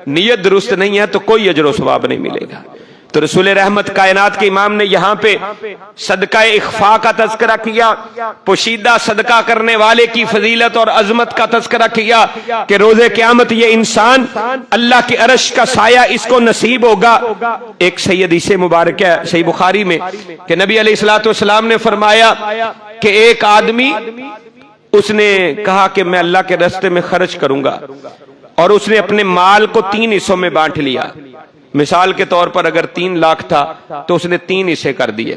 نیت درست نہیں ہے تو کوئی اجر و ثواب نہیں ملے گا۔ تو رسول رحمت کائنات کے امام نے یہاں پہ صدقہ اخفاء کا تذکرہ کیا، پوشیدہ صدقہ کرنے والے کی فضیلت اور عظمت کا تذکرہ کیا کہ روز قیامت یہ انسان اللہ کے عرش کا سایہ اس کو نصیب ہوگا۔ ایک صحیح حدیث مبارک ہے صحیح بخاری میں کہ نبی علیہ الصلوۃ والسلام نے فرمایا کہ ایک آدمی، اس نے کہا کہ میں اللہ کے راستے میں خرچ کروں گا، اور اس نے اپنے مال کو 3 حصوں میں بانٹ لیا۔ مثال کے طور پر اگر 3 لاکھ تھا تو اس نے 3 حصے کر دیے،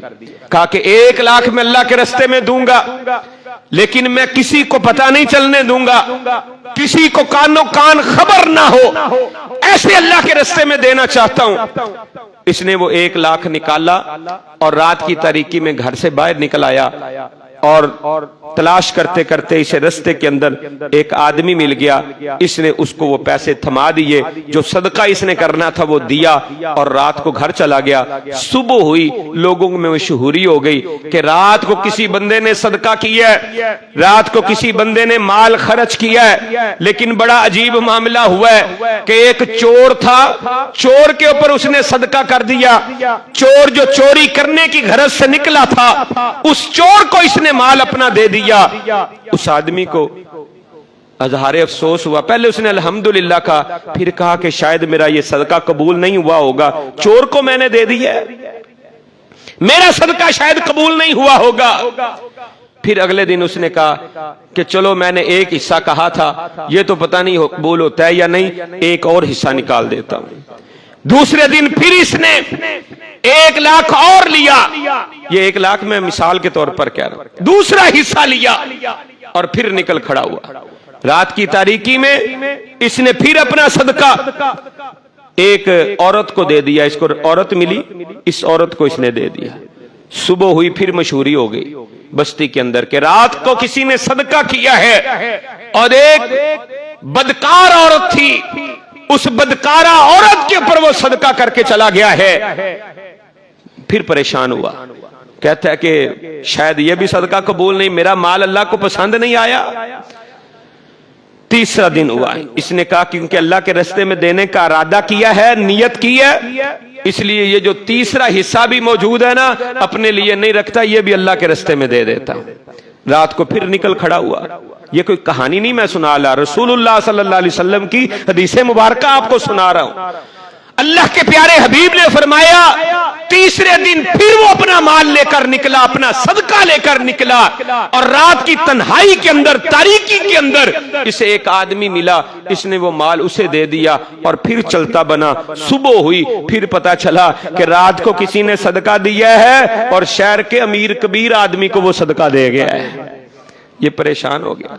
کہا کہ 1 لاکھ میں اللہ کے راستے میں دوں گا لیکن میں کسی کو پتہ نہیں چلنے دوں گا، کسی کو کانوں کان خبر نہ ہو، ایسے اللہ کے راستے میں دینا چاہتا ہوں۔ اس نے وہ 1 لاکھ نکالا اور رات کی تاریکی میں گھر سے باہر نکل آیا، اور تلاش کرتے کرتے اسے رستے کے اندر ایک آدمی مل گیا، اس نے اس کو وہ پیسے تھما دیے، جو صدقہ اس نے کرنا تھا وہ دیا، اور رات کو گھر چلا گیا۔ صبح ہوئی، لوگوں میں مشہوری ہو گئی کہ رات کو کسی بندے نے صدقہ کیا ہے، رات کو کسی بندے نے مال خرچ کیا ہے۔ لیکن بڑا عجیب معاملہ ہوا ہے کہ ایک چور تھا، چور کے اوپر اس نے صدقہ کر دیا، چور جو چوری کرنے کی غرض سے نکلا تھا اس چور کو اس نے مال اپنا دے دیا۔ اس آدمی کو اظہار افسوس ہوا، پہلے اس نے الحمدللہ کہا، پھر کہا کہ شاید میرا یہ صدقہ قبول نہیں ہوا ہوگا، چور کو میں نے دے دیا ہے، میرا صدقہ شاید قبول نہیں ہوا ہوگا۔ پھر اگلے دن اس نے کہا کہ چلو میں نے 1 حصہ کہا تھا، یہ تو پتہ نہیں قبول ہوتا ہے یا نہیں، 1 اور حصہ نکال دیتا ہوں۔ دوسرے دن پھر اس نے 1 لاکھ اور لیا، یہ 1 لاکھ میں مثال کے طور پر کہہ رہا ہوں، دوسرا حصہ لیا اور پھر نکل کھڑا ہوا۔ رات کی تاریکی میں اس نے پھر اپنا صدقہ ایک عورت کو دے دیا، اس کو عورت ملی، اس عورت کو اس نے دے دیا۔ صبح ہوئی، پھر مشہوری ہو گئی بستی کے اندر کہ رات کو کسی نے صدقہ کیا ہے، اور ایک بدکار عورت تھی، اس بدکارہ عورت کے اوپر وہ صدقہ کر کے چلا گیا ہے۔ پھر پریشان ہوا، کہتا ہے کہ شاید یہ بھی صدقہ قبول نہیں، میرا مال اللہ کو پسند نہیں آیا۔ تیسرا دن ہوا، اس نے کہا کیونکہ اللہ کے راستے میں دینے کا ارادہ کیا ہے، نیت کی ہے، اس لیے یہ جو تیسرا حصہ بھی موجود ہے نا، اپنے لیے نہیں رکھتا، یہ بھی اللہ کے راستے میں دے دیتا۔ رات کو پھر نکل کھڑا ہوا۔ یہ کوئی کہانی نہیں میں سنا رہا، رسول اللہ صلی اللہ علیہ وسلم کی حدیث مبارکہ آپ کو سنا رہا ہوں۔ اللہ کے پیارے حبیب نے فرمایا تیسرے دن پھر وہ اپنا مال لے کر نکلا، اپنا صدقہ لے کر نکلا، اور رات کی تنہائی کے اندر، تاریکی کے اندر اسے ایک آدمی ملا، اس نے وہ مال اسے دے دیا اور پھر چلتا بنا۔ صبح ہوئی، پھر پتا چلا کہ رات کو کسی نے صدقہ دیا ہے اور شہر کے امیر کبیر آدمی کو وہ صدقہ دے گیا ہے۔ یہ پریشان ہو گیا۔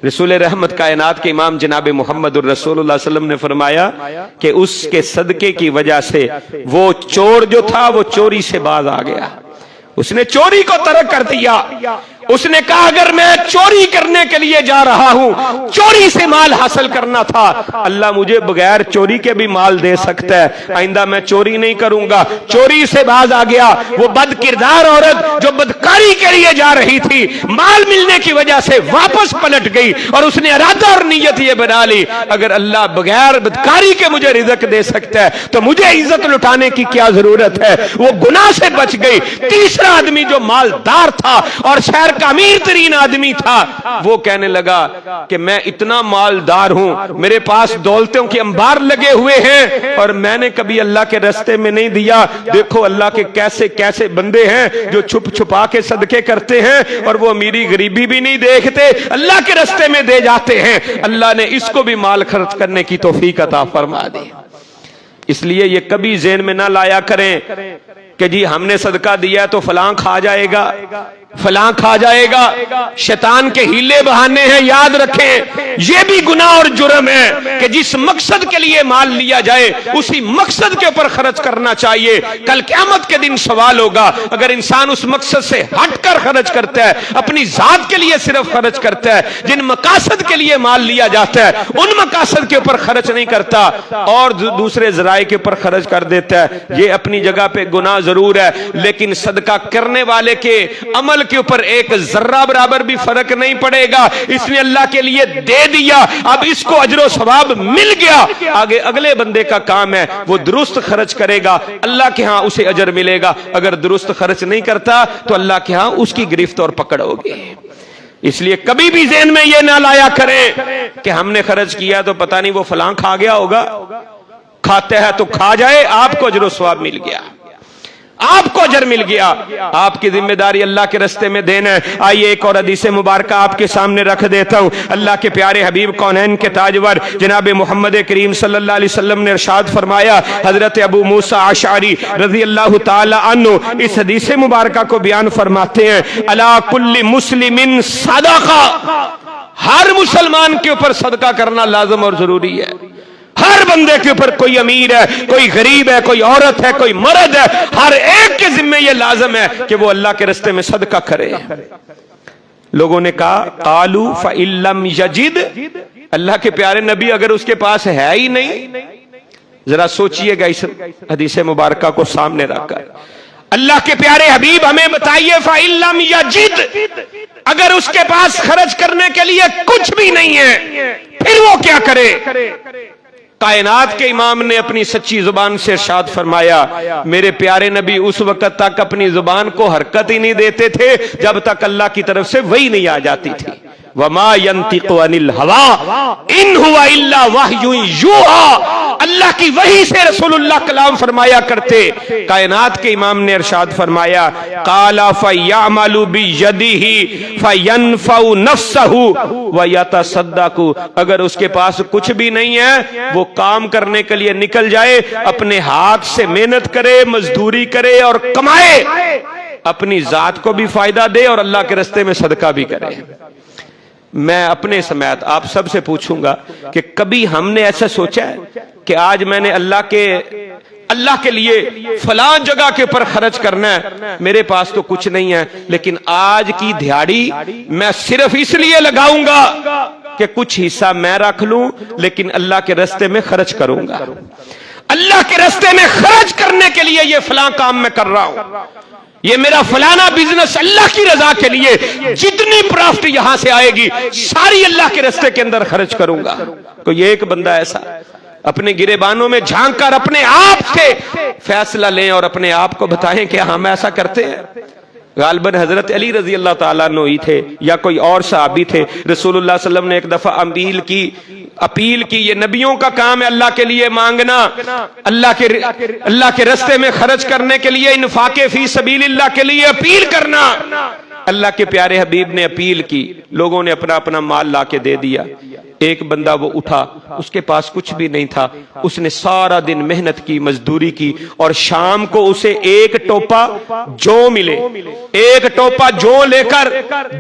رسول رحمت کائنات کے امام جناب محمد الرسول اللہ علیہ وسلم نے فرمایا کہ اس کے صدقے کی وجہ سے وہ چور جو تھا وہ چوری سے باز آ گیا، اس نے چوری کو ترک کر دیا۔ اس نے کہا اگر میں چوری کرنے کے لیے جا رہا ہوں، چوری سے مال حاصل کرنا تھا، اللہ مجھے بغیر چوری کے بھی مال دے سکتا ہے، آئندہ میں چوری نہیں کروں گا۔ چوری سے باز آ گیا۔ وہ بد کردار عورت جو بدکاری کے لیے جا رہی تھی، مال ملنے کی وجہ سے واپس پلٹ گئی اور اس نے ارادہ اور نیت یہ بنا لی اگر اللہ بغیر بدکاری کے مجھے رزق دے سکتا ہے تو مجھے عزت لٹانے کی کیا ضرورت ہے۔ وہ گناہ سے بچ گئی۔ تیسرا آدمی جو مالدار تھا اور شہر کا امیر ترین آدمی تھا، وہ کہنے لگا کہ میں اتنا مالدار ہوں، میرے پاس دولتوں کے انبار لگے ہوئے ہیں اور میں نے کبھی اللہ کے راستے میں نہیں دیا۔ دیکھو اللہ کے کیسے کیسے بندے ہیں جو چھپ چھپا کے صدقے کرتے ہیں اور وہ امیری غریبی بھی نہیں دیکھتے، اللہ کے راستے میں دے جاتے ہیں۔ اللہ نے اس کو بھی مال خرچ کرنے کی توفیق عطا فرما دی۔ اس لیے یہ کبھی ذہن میں نہ لایا کریں کہ جی ہم نے صدقہ دیا ہے تو فلاں کھا جائے گا، فلاں کھا جائے گا۔ شیطان کے ہیلے بہانے ہیں، یاد رکھیں یہ بھی گناہ اور جرم ہے کہ جس مقصد کے لیے مال لیا جائے اسی مقصد کے اوپر خرچ کرنا چاہیے۔ کل قیامت کے دن سوال ہوگا، اگر انسان اس مقصد سے ہٹ کر خرچ کرتا ہے، اپنی ذات کے لیے صرف خرچ کرتا ہے، جن مقاصد کے لیے مال لیا جاتا ہے ان مقاصد کے اوپر خرچ نہیں کرتا اور دوسرے ذرائع کے اوپر خرچ کر دیتا ہے، یہ اپنی جگہ پہ گناہ ضرور ہے، لیکن صدقہ کرنے والے کے عمل کے اوپر ایک ذرہ برابر بھی فرق نہیں پڑے گا۔ اس نے اللہ کے لیے دے دیا، اب اس کو اجر و ثواب مل گیا، آگے اگلے بندے کا کام ہے وہ درست خرچ کرے گا، اللہ کے ہاں اسے اجر ملے گا۔ اگر درست خرچ نہیں کرتا تو اللہ کے ہاں اس کی گرفت اور پکڑ ہوگی۔ اس لیے کبھی بھی ذہن میں یہ نہ لایا کریں کہ ہم نے خرچ کیا تو پتہ نہیں وہ فلاں کھا گیا ہوگا۔ کھاتے ہیں تو کھا جائے، آپ کو اجر و ثواب مل گیا، آپ کو اجر مل گیا۔ آپ کی ذمہ داری اللہ کے راستے میں دینا ہے۔ آئیے ایک اور حدیث مبارکہ آپ کے سامنے رکھ دیتا ہوں۔ اللہ کے پیارے حبیب کونین کے تاجور جناب محمد کریم صلی اللہ علیہ وسلم نے ارشاد فرمایا، حضرت ابو موسیٰ اشعری رضی اللہ تعالی عنہ اس حدیث مبارکہ کو بیان فرماتے ہیں، الا کل مسلم صدقہ، ہر مسلمان کے اوپر صدقہ کرنا لازم اور ضروری ہے۔ ہر بندے کے اوپر، کوئی امیر ہے، کوئی غریب ہے، کوئی عورت ہے، کوئی مرد ہے، ہر ایک کے ذمہ یہ لازم ہے کہ وہ اللہ کے راستے میں صدقہ کرے۔ لوگوں نے کہا قالوا فإن لم یجد، اللہ کے پیارے نبی اگر اس کے پاس ہے ہی نہیں، ذرا سوچئے گا اس حدیث مبارکہ کو سامنے رکھ کر۔ اللہ کے پیارے حبیب ہمیں بتائیے فإن لم یجد، اگر اس کے پاس خرچ کرنے کے لیے کچھ بھی نہیں ہے پھر وہ کیا کرے؟ کائنات کے امام نے اپنی سچی زبان سے ارشاد فرمایا، میرے پیارے نبی اس وقت تک اپنی زبان کو حرکت ہی نہیں دیتے تھے جب تک اللہ کی طرف سے وحی نہیں آ جاتی تھی۔ وَمَا يَنْطِقُ عَنِ الْهَوَىٰ إِنْ هُوَ إِلَّا وَحْيٌ يُوحَىٰ، اللہ کی وحی سے رسول اللہ کلام فرمایا کرتے۔ کائنات کے امام نے ارشاد فرمایا، قَالَ فَيَعْمَلُ بِيَدِهِ فَيَنْفَعُ نَفْسَهُ وَيَتَصَدَّقُ، اگر اس کے پاس کچھ بھی نہیں ہے وہ کام کرنے کے لیے نکل جائے، اپنے ہاتھ سے محنت کرے، مزدوری کرے اور کمائے، اپنی ذات کو بھی فائدہ دے اور اللہ کے راستے میں صدقہ بھی کرے۔ میں اپنے سمیت آپ سب سے پوچھوں گا کہ کبھی ہم نے ایسا سوچا ہے کہ آج میں نے اللہ کے لیے فلاں جگہ کے پر خرچ کرنا ہے، میرے پاس تو کچھ نہیں ہے لیکن آج کی دھیاڑی میں صرف اس لیے لگاؤں گا کہ کچھ حصہ میں رکھ لوں لیکن اللہ کے راستے میں خرچ کروں گا، اللہ کے راستے میں خرچ کرنے کے لیے یہ فلاں کام میں کر رہا ہوں۔ یہ میرا فلانا بزنس اللہ کی رضا کے لیے جتنی پرافٹ یہاں سے آئے گی ساری اللہ کے راستے کے اندر خرچ کروں گا. کوئی ایک بندہ ایسا اپنے گریبانوں میں جھانک کر اپنے آپ سے فیصلہ لیں اور اپنے آپ کو بتائیں کہ ہم ایسا کرتے ہیں. غالباً حضرت علی رضی اللہ تعالیٰ عنہ ہی تھے یا کوئی اور صحابی تھے. رسول اللہ صلی اللہ علیہ وسلم نے ایک دفعہ اپیل کی یہ نبیوں کا کام ہے اللہ کے لیے مانگنا, اللہ کے راستے میں خرچ کرنے کے لیے, انفاق فی سبیل اللہ کے لیے اپیل کرنا. اللہ کے پیارے حبیب نے اپیل کی, لوگوں نے اپنا اپنا مال لا کے دے دیا. ایک بندہ وہ اٹھا, اس کے پاس کچھ بھی نہیں تھا, اس نے سارا دن محنت کی, مزدوری کی, اور شام کو اسے ایک ٹوپا جو ملے, ایک ٹوپا جو لے کر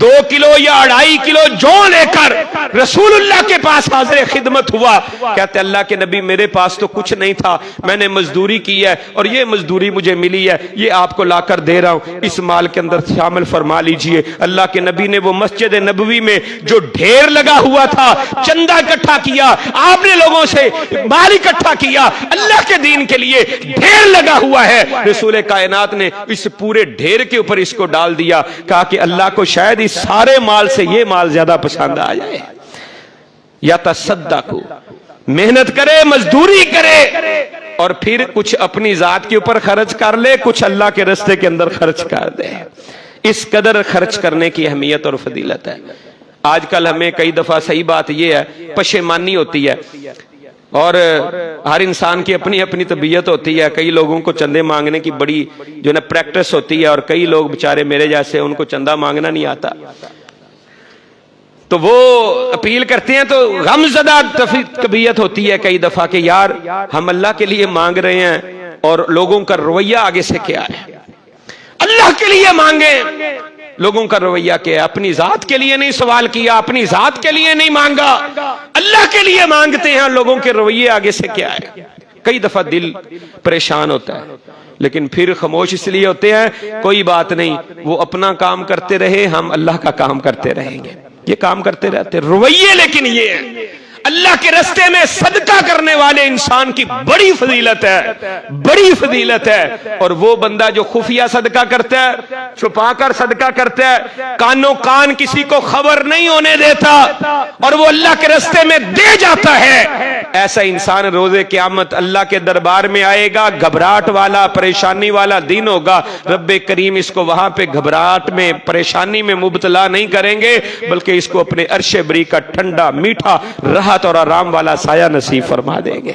2 کلو یا 2.5 کلو جو لے کر رسول اللہ کے پاس حاضر خدمت ہوا. کہتے اللہ کے نبی میرے پاس تو کچھ نہیں تھا, میں نے مزدوری کی ہے اور یہ مزدوری مجھے ملی ہے, یہ آپ کو لا کر دے رہا ہوں, اس مال کے اندر شامل فرما لیجئے. اللہ کے نبی نے وہ مسجد نبوی میں جو ڈھیر لگا ہوا تھا چندہ اکٹھا کیا, آپ نے لوگوں سے مال اکٹھا کیا, اللہ کے دین کے لیے ڈھیر لگا ہوا ہے. رسول کائنات نے اس پورے ڈھیر کے اوپر اس کو ڈال دیا, کہا کہ اللہ کو شاید اس سارے مال سے یہ مال زیادہ پسند آ جائے. یا تصدقوا, محنت کرے, مزدوری کرے, اور پھر کچھ اپنی ذات کے اوپر خرچ کر لے, کچھ اللہ کے راستے کے اندر خرچ کر دے. اس قدر خرچ کرنے کی اہمیت اور فضیلت ہے. آج کل ہمیں کئی دفعہ صحیح بات یہ ہے پشیمانی ہوتی ہے, اور ہر انسان کی اپنی اپنی طبیعت ہوتی ہے. کئی لوگوں کو چندے مانگنے کی بڑی جو نا پریکٹس ہوتی ہے, اور کئی لوگ بیچارے میرے جیسے ان کو چندہ مانگنا نہیں آتا, تو وہ اپیل کرتے ہیں تو غم زدہ طبیعت ہوتی ہے کئی دفعہ کہ یار ہم اللہ کے لیے مانگ رہے ہیں اور لوگوں کا رویہ آگے سے کیا ہے. اللہ کے لیے مانگیں, لوگوں کا رویہ کیا ہے. اپنی ذات کے لیے نہیں سوال کیا, اپنی ذات کے لیے نہیں مانگا, اللہ کے لیے مانگتے ہیں, لوگوں کے رویے آگے سے کیا ہے. کئی دفعہ دل پریشان ہوتا ہے, لیکن پھر خاموش اس لیے ہوتے ہیں کوئی بات نہیں, وہ اپنا کام کرتے رہے, ہم اللہ کا کام کرتے رہیں گے. یہ کام کرتے رہتے رویے, لیکن یہ ہے اللہ کے راستے میں صدقہ کرنے والے انسان کی بڑی فضیلت ہے, بڑی فضیلت ہے. اور وہ بندہ جو خفیہ صدقہ کرتا ہے, چھپا کر صدقہ کرتا ہے, کانوں کان کسی کو خبر نہیں ہونے دیتا, اور وہ اللہ کے راستے میں دے جاتا ہے, ایسا انسان روز قیامت اللہ کے دربار میں آئے گا. گھبراہٹ والا, پریشانی والا دن ہوگا. رب کریم اس کو وہاں پہ گھبراہٹ میں, پریشانی میں مبتلا نہیں کریں گے, بلکہ اس کو اپنے عرش بری کا ٹھنڈا میٹھا راحت اور آرام والا سایہ نصیب فرما دیں گے.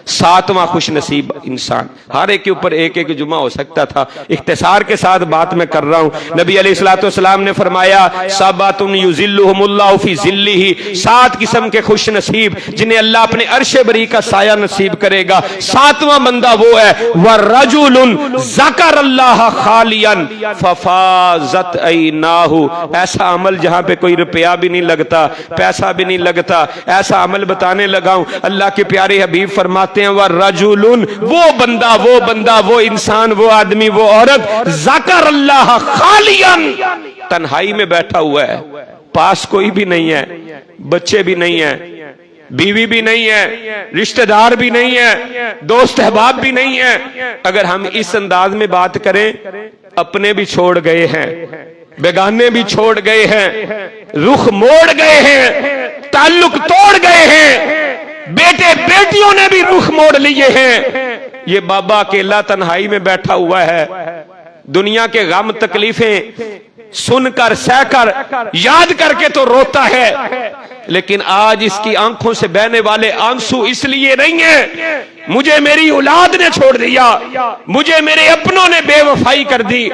7واں خوش نصیب انسان. ہر ایک کے اوپر ایک ایک جمعہ ہو سکتا تھا, اختصار کے ساتھ بات میں کر رہا ہوں. نبی علیہ الصلوۃ والسلام نے فرمایا سبعۃ یظلھم اللہ فی ظلہ, 7 قسم کے خوش نصیب جنہیں اللہ اپنے عرش بری کا سایہ نصیب کرے گا. 7واں بندہ وہ ہے ورجل ذکر اللہ خالیا ففاضت عیناہ. ایسا عمل جہاں پہ کوئی روپیہ بھی نہیں لگتا, پیسہ بھی نہیں لگتا, ایسا عمل بتانے لگا ہوں. اللہ کے پیارے حبیب فرماتے وَرَجُلٌ, وہ بندہ, وہ انسان, وہ آدمی, وہ عورت, ذکر اللہ خالیاً, تنہائی میں بیٹھا ہوا ہے, پاس کوئی بھی نہیں ہے, بچے بھی نہیں ہیں, بیوی بھی نہیں ہے, رشتہ دار بھی نہیں ہے, دوست احباب بھی نہیں ہے. اگر ہم اس انداز میں بات کریں, اپنے بھی چھوڑ گئے ہیں, بیگانے بھی چھوڑ گئے ہیں, رخ موڑ گئے ہیں, تعلق توڑ گئے ہیں, بیٹے بیٹیوں نے بھی رخ موڑ لیے ہیں. یہ بابا اکیلا تنہائی میں بیٹھا ہوا ہے, دنیا کے غم تکلیفیں سن کر, سہ کر, یاد کر کے تو روتا ہے, لیکن آج اس کی آنکھوں سے بہنے والے آنسو اس لیے نہیں ہیں مجھے میری اولاد نے چھوڑ دیا, مجھے میرے اپنوں نے بے وفائی کر دی,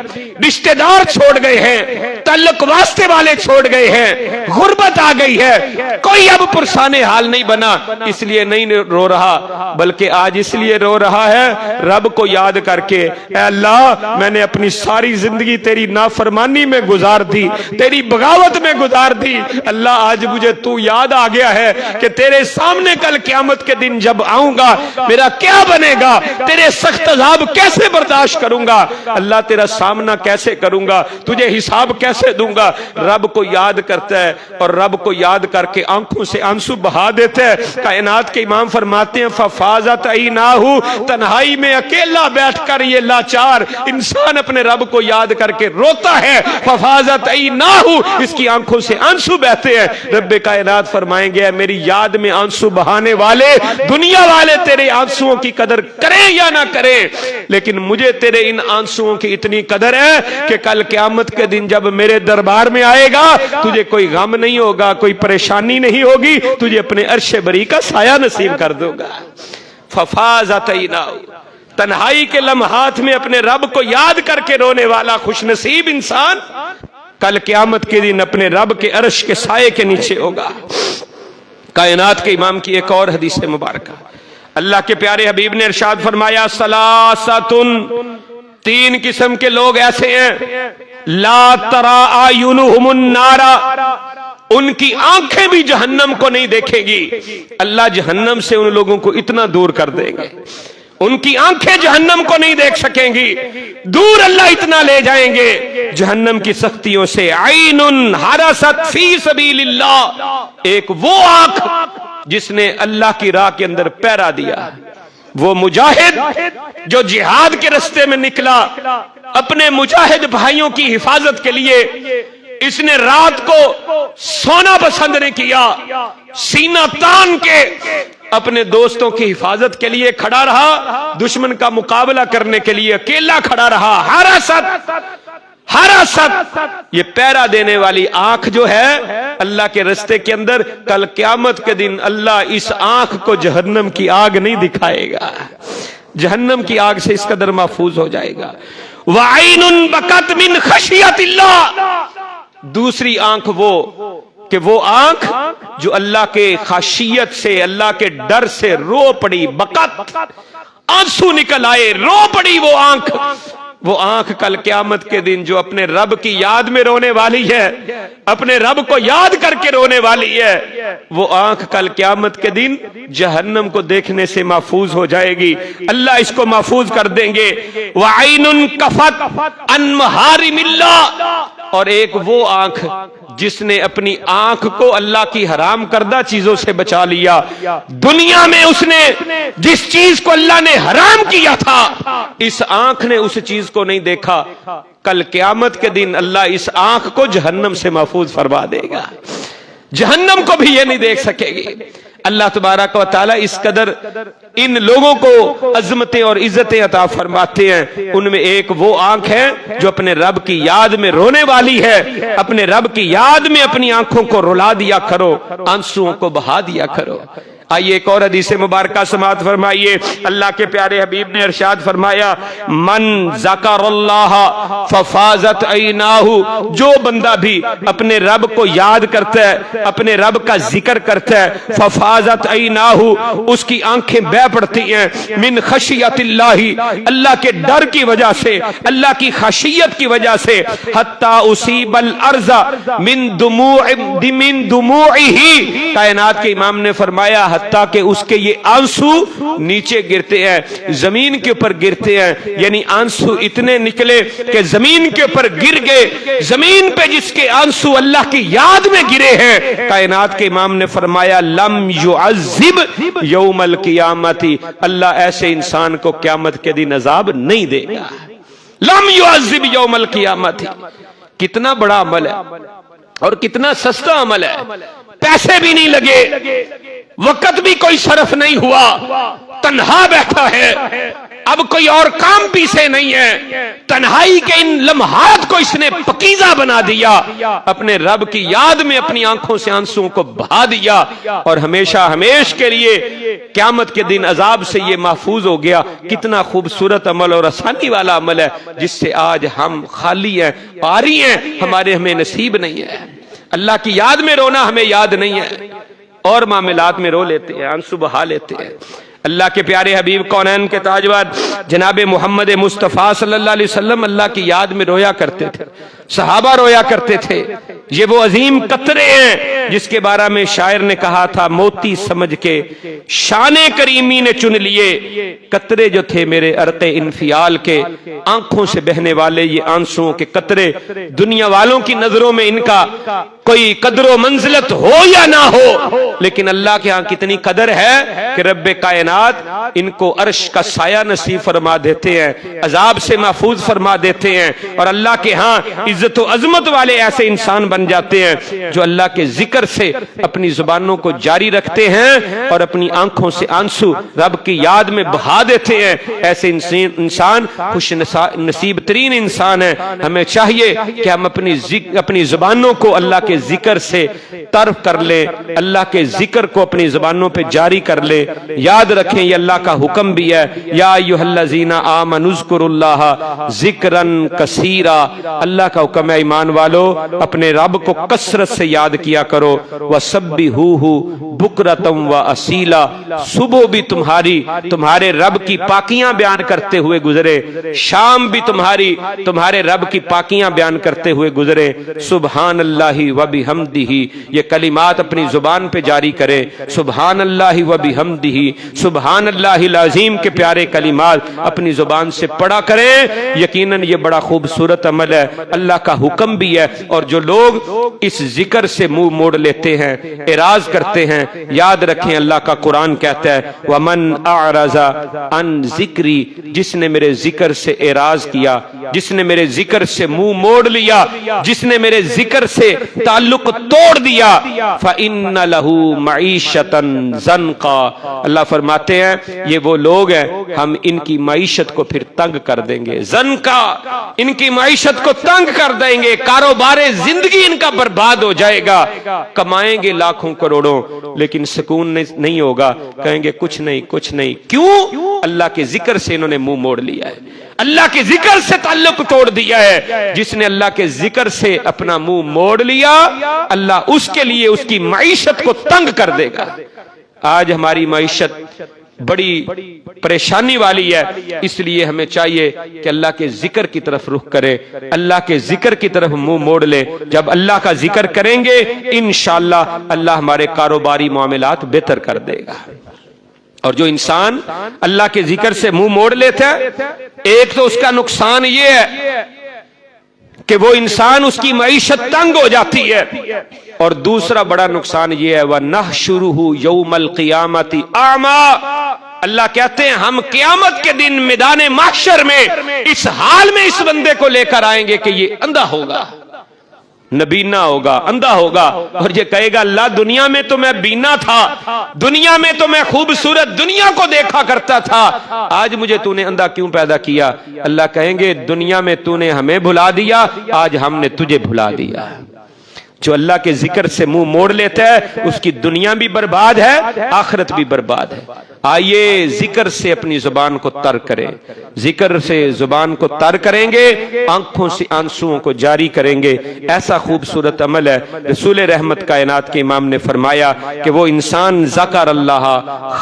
رشتہ دار چھوڑ گئے ہیں, تعلق واسطے والے چھوڑ گئے ہیں, غربت آ گئی ہے, کوئی اب پرسانے حال نہیں بنا, اس لیے نہیں رو رہا, بلکہ آج اس لیے رو رہا ہے رب کو یاد کر کے, اے اللہ میں نے اپنی ساری زندگی تیری نافرمانی میں گزار دی, تیری بغاوت میں گزار دی. اللہ آج مجھے تو یاد آ گیا ہے کہ تیرے سامنے کل قیامت کے دن جب آؤں گا میرا کیا بنے گا, تیرے سخت عذاب کیسے برداشت کروں گا, اللہ تیرا سامنا کیسے کروں گا, تجھے حساب کیسے کیسے دوں گا؟ رب کو یاد کرتا ہے اور رب کو یاد کر کے آنکھوں سے آنسو بہا دیتا ہے۔ کائنات کے امام فرماتے ہیں ففاضت عیناہو، تنہائی میں اکیلا بیٹھ کر یہ لاچار انسان اپنے رب کو یاد کر کے روتا ہے، ففاضت عیناہو، اس کی آنکھوں سے آنسو بہتے ہیں۔ رب کائنات فرمائیں گے میری یاد میں آنسو بہانے والے، دنیا والے تیرے آنسوؤں کی قدر کریں یا نہ کریں، لیکن مجھے تیرے ان آنسوؤں کی اتنی قدر ہے کہ کل قیامت کے دن جب میرے دربار میں آئے گا تجھے کوئی غم نہیں ہوگا، کوئی پریشانی نہیں ہوگی، تجھے اپنے عرش بری کا سایہ نصیب کر دوں گا۔ ففاضت عیناہو، تنہائی کے لمحات میں اپنے رب کو یاد کر کے رونے والا خوش نصیب انسان کل قیامت کے دن اپنے رب کے عرش کے سائے کے نیچے ہوگا۔ کائنات کے امام کی ایک اور حدیث مبارکہ، اللہ کے پیارے حبیب نے ارشاد فرمایا ثلاثۃ، تین قسم کے لوگ ایسے ہیں لا ترى اعینہم النار، ان کی آنکھیں بھی جہنم کو نہیں دیکھیں گی، اللہ جہنم سے ان لوگوں کو اتنا دور کر دیں گے، ان کی آنکھیں جہنم کو نہیں دیکھ سکیں گی، دور اللہ اتنا لے جائیں گے جہنم کی سختیوں سے۔ عین حرست فی سبیل اللہ، ایک وہ آنکھ جس نے اللہ کی راہ کے اندر پہرا دیا، وہ مجاہد جو جہاد کے راستے میں نکلا اپنے مجاہد بھائیوں کی حفاظت کے لیے، اس نے رات کو سونا پسند نہیں کیا، سینہ تان کے اپنے دوستوں کی حفاظت کے لیے کھڑا رہا، دشمن کا مقابلہ کرنے کے لیے اکیلا کھڑا رہا۔ حراست، یہ پہرا دینے والی آنکھ جو ہے اللہ کے رستے کے اندر، کل قیامت کے دن اللہ اس آنکھ کو جہنم کی آگ نہیں دکھائے گا، جہنم کی آگ سے اس قدر محفوظ ہو جائے گا۔ وَعَيْنٌ بَكَتْ مِنْ خَشْيَةِ اللَّهِ، دوسری آنکھ وہ آنکھ جو اللہ کے خشیت سے، اللہ کے ڈر سے رو پڑی، بکت، آنسو نکل آئے، رو پڑی وہ آنکھ کل قیامت کے دن جو اپنے رب کی یاد میں رونے والی ہے، اپنے رب کو یاد کر کے رونے والی ہے، وہ آنکھ کل قیامت کے دن جہنم کو دیکھنے سے محفوظ ہو جائے گی، اللہ اس کو محفوظ کر دیں گے۔ وَعَيْنٌ كَفَتْ عَنْ مَحَارِمِ اللَّهِ، اور ایک وہ آنکھ جس نے اپنی آنکھ کو اللہ کی حرام کردہ چیزوں سے بچا لیا، دنیا میں اس نے جس چیز کو اللہ نے حرام کیا تھا اس آنکھ نے اس چیز کو نہیں دیکھا، کل قیامت کے دن اللہ اس آنکھ کو جہنم سے محفوظ فرما دے گا، جہنم کو بھی یہ نہیں دیکھ سکے گی۔ اللہ تبارک و تعالیٰ اس قدر ان لوگوں کو عظمتیں اور عزتیں عطا فرماتے ہیں، ان میں ایک وہ آنکھ ہے جو اپنے رب کی یاد میں رونے والی ہے، اپنے رب کی یاد میں اپنی آنکھوں کو رلا دیا کرو، آنسوؤں کو بہا دیا کرو۔ آئیے ایک اور حدیث مبارکہ سماعت فرمائیے، اللہ کے پیارے حبیب نے ارشاد فرمایا من ذکر اللہ ففاضت عیناہ، جو بندہ بھی اپنے رب کو یاد کرتا ہے، اپنے رب کا ذکر کرتا ہے، ففاضت عیناہ، اس کی آنکھیں بہہ پڑتی ہیں، من خشیت اللہ، اللہ کے ڈر کی وجہ سے، اللہ کی خشیت کی وجہ سے، حتی اصیب الارض من دموعہ، کائنات کے امام نے فرمایا حتیٰ کہ اس کے یہ آنسو نیچے گرتے ہیں، زمین کے اوپر گرتے ہیں، یعنی آنسو اتنے نکلے کہ زمین کے اوپر گر گئے، زمین پہ جس کے آنسو اللہ کی یاد میں گرے ہیں، کائنات کے امام نے فرمایا لم يعذب یوم القیامت، اللہ ایسے انسان کو قیامت کے دن عذاب نہیں دے گا، لم يعذب یوم القیامت۔ کتنا بڑا عمل ہے اور کتنا سستا عمل ہے، پیسے بھی نہیں لگے، وقت بھی کوئی صرف نہیں ہوا، تنہا بیٹھا ہے، اب کوئی اور کام پیچھے نہیں ہے، تنہائی کے ان لمحات کو اس نے پکیزہ بنا دیا، اپنے رب کی یاد میں اپنی آنکھوں سے آنسوؤں کو بہا دیا، اور ہمیشہ ہمیش کے لیے قیامت کے دن عذاب سے یہ محفوظ ہو گیا۔ کتنا خوبصورت عمل اور آسانی والا عمل ہے جس سے آج ہم خالی ہیں، پاری ہیں، ہمیں نصیب نہیں ہے۔ اللہ کی یاد میں رونا ہمیں یاد نہیں ہے، اور معاملات میں رو لیتے ہیں، آنسو بہا لیتے ہیں۔ اللہ کے پیارے حبیب کونین کے تاجور جناب محمد مصطفیٰ صلی اللہ علیہ وسلم اللہ کی یاد میں رویا کرتے تھے، صحابہ رویا کرتے تھے۔ یہ وہ عظیم قطرے ہیں جس کے بارے میں شاعر نے کہا تھا، موتی سمجھ کے شان کریمی نے چن لیے، قطرے جو تھے میرے عرق انفیال کے، آنکھوں سے بہنے والے یہ آنسوؤں کے قطرے، دنیا والوں کی نظروں میں ان کا کوئی قدر و منزلت ہو یا نہ ہو، لیکن اللہ کے ہاں کتنی قدر ہے کہ رب کائنات ان کو عرش کا سایہ نصیب فرما دیتے ہیں، عذاب سے محفوظ فرما دیتے ہیں، اور اللہ کے ہاں عزت و عظمت والے ایسے انسان بن جاتے ہیں جو اللہ کے ذکر سے اپنی زبانوں کو جاری رکھتے ہیں اور اپنی آنکھوں سے آنسو رب کی یاد میں بہا دیتے ہیں۔ ایسے انسان خوش نصیب ترین انسان ہے۔ ہمیں چاہیے کہ ہم اپنی زبانوں کو اللہ کے ذکر سے طرف کر لیں، اللہ کے ذکر کو اپنی زبانوں پہ جاری کر لیں۔ یاد رکھیں یہ اللہ کا حکم بھی ہے، یا ایھا الذین آمنوا اذکروا اللہ ذکرا کثیرا، اللہ کا حکم ہے ایمان والو اپنے رب کو کثرت سے یاد کیا کرو، وسبحوہ بکرۃ واصیلا، صبح بھی تمہارے رب کی پاکیاں بیان کرتے ہوئے گزرے، شام بھی تمہارے رب کی پاکیاں بیان کرتے ہوئے گزرے۔ سبحان اللہ وبحمدہ، یہ کلمات اپنی زبان پہ جاری کرے، سبحان اللہ وبحمدہ، سبحان اللہ العظیم کے پیارے کلمات اپنی زبان سے پڑھا کریں۔ یقیناً یہ بڑا خوبصورت عمل ہے، اللہ کا حکم بھی ہے، اور جو لوگ اس ذکر سے منہ موڑ لیتے ہیں، اعراض کرتے ہیں، یاد رکھیں اللہ کا قرآن کہتا ہے وَمَنْ أَعْرَضَ عَنْ ذِكْرِي، جس نے میرے ذکر سے اعراض کیا، جس نے میرے ذکر سے منہ موڑ لیا، جس نے میرے ذکر سے تعلق توڑ دیا، فَإِنَّ لَهُ مَعِيشَةً ضَنْقًا، اللہ فرماتے ہیں یہ وہ لوگ ہیں ہم ان کی معیشت کو پھر تنگ کر دیں گے، ضنقا، ان کی معیشت کو تنگ کر دیں گے، کاروبار زندگی ان کا برباد ہو جائے گا، کمائیں گے لاکھوں کروڑوں لیکن سکون نہیں ہوگا، کہیں گے کچھ نہیں۔ کیوں؟ اللہ کے ذکر سے انہوں نے منہ موڑ لیا ہے، اللہ کے ذکر سے تعلق توڑ دیا ہے۔ جس نے اللہ کے ذکر سے اپنا منہ موڑ لیا، اللہ اس کے لیے اس کی معیشت کو تنگ کر دے گا۔ آج ہماری معیشت بڑی پریشانی والی ہے، اس لیے ہمیں چاہیے کہ اللہ کے ذکر کی طرف رخ کرے، اللہ کے ذکر کی طرف منہ موڑ لے۔ جب اللہ کا ذکر کریں گے انشاءاللہ اللہ ہمارے کاروباری معاملات بہتر کر دے گا۔ اور جو انسان اللہ کے ذکر سے منہ موڑ لیتا ہے، ایک تو اس کا نقصان یہ ہے کہ وہ انسان اس کی معیشت تنگ ہو جاتی ہے، اور دوسرا بڑا نقصان یہ ہے وَنَحْشُرُهُ يَوْمَ الْقِيَامَةِ أَعْمَى، اللہ کہتے ہیں ہم قیامت کے دن میدان محشر میں اس حال میں اس بندے کو لے کر آئیں گے کہ یہ اندھا ہوگا، نبینا ہوگا، اندھا ہوگا، اور یہ کہے گا اللہ دنیا میں تو میں بینا تھا، دنیا میں تو میں خوبصورت دنیا کو دیکھا کرتا تھا، آج مجھے تو نے اندھا کیوں پیدا کیا؟ اللہ کہیں گے دنیا میں تو نے ہمیں بھلا دیا، آج ہم نے تجھے بھلا دیا۔ جو اللہ کے ذکر سے منہ موڑ لیتا ہے اس کی دنیا بھی برباد ہے، آخرت بھی برباد ہے۔ آئیے ذکر سے اپنی زبان کو تر کریں، ذکر سے زبان کو تر کریں گے، آنکھوں سے آنسوؤں کو جاری کریں گے۔ ایسا خوبصورت عمل ہے، رسول رحمت کائنات کے امام نے فرمایا کہ وہ انسان ذکر اللہ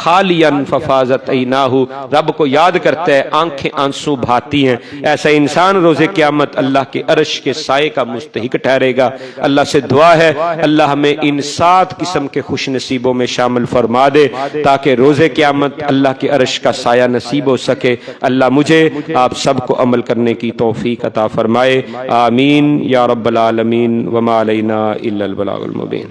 خالیا ففاضت عیناہ، رب کو یاد کرتا ہے آنکھیں آنسو بہاتی ہیں، ایسا انسان روز قیامت اللہ کے عرش کے سائے کا مستحق ٹھہرے گا۔ اللہ سے دعا ہے اللہ ہمیں ان 7 قسم کے خوش نصیبوں میں شامل فرما دے تاکہ روز قیامت اللہ کے عرش کا سایہ نصیب ہو سکے۔ اللہ مجھے آپ سب کو عمل کرنے کی توفیق عطا فرمائے، آمین یا رب العالمین، وما علینا الا البلاغ المبین۔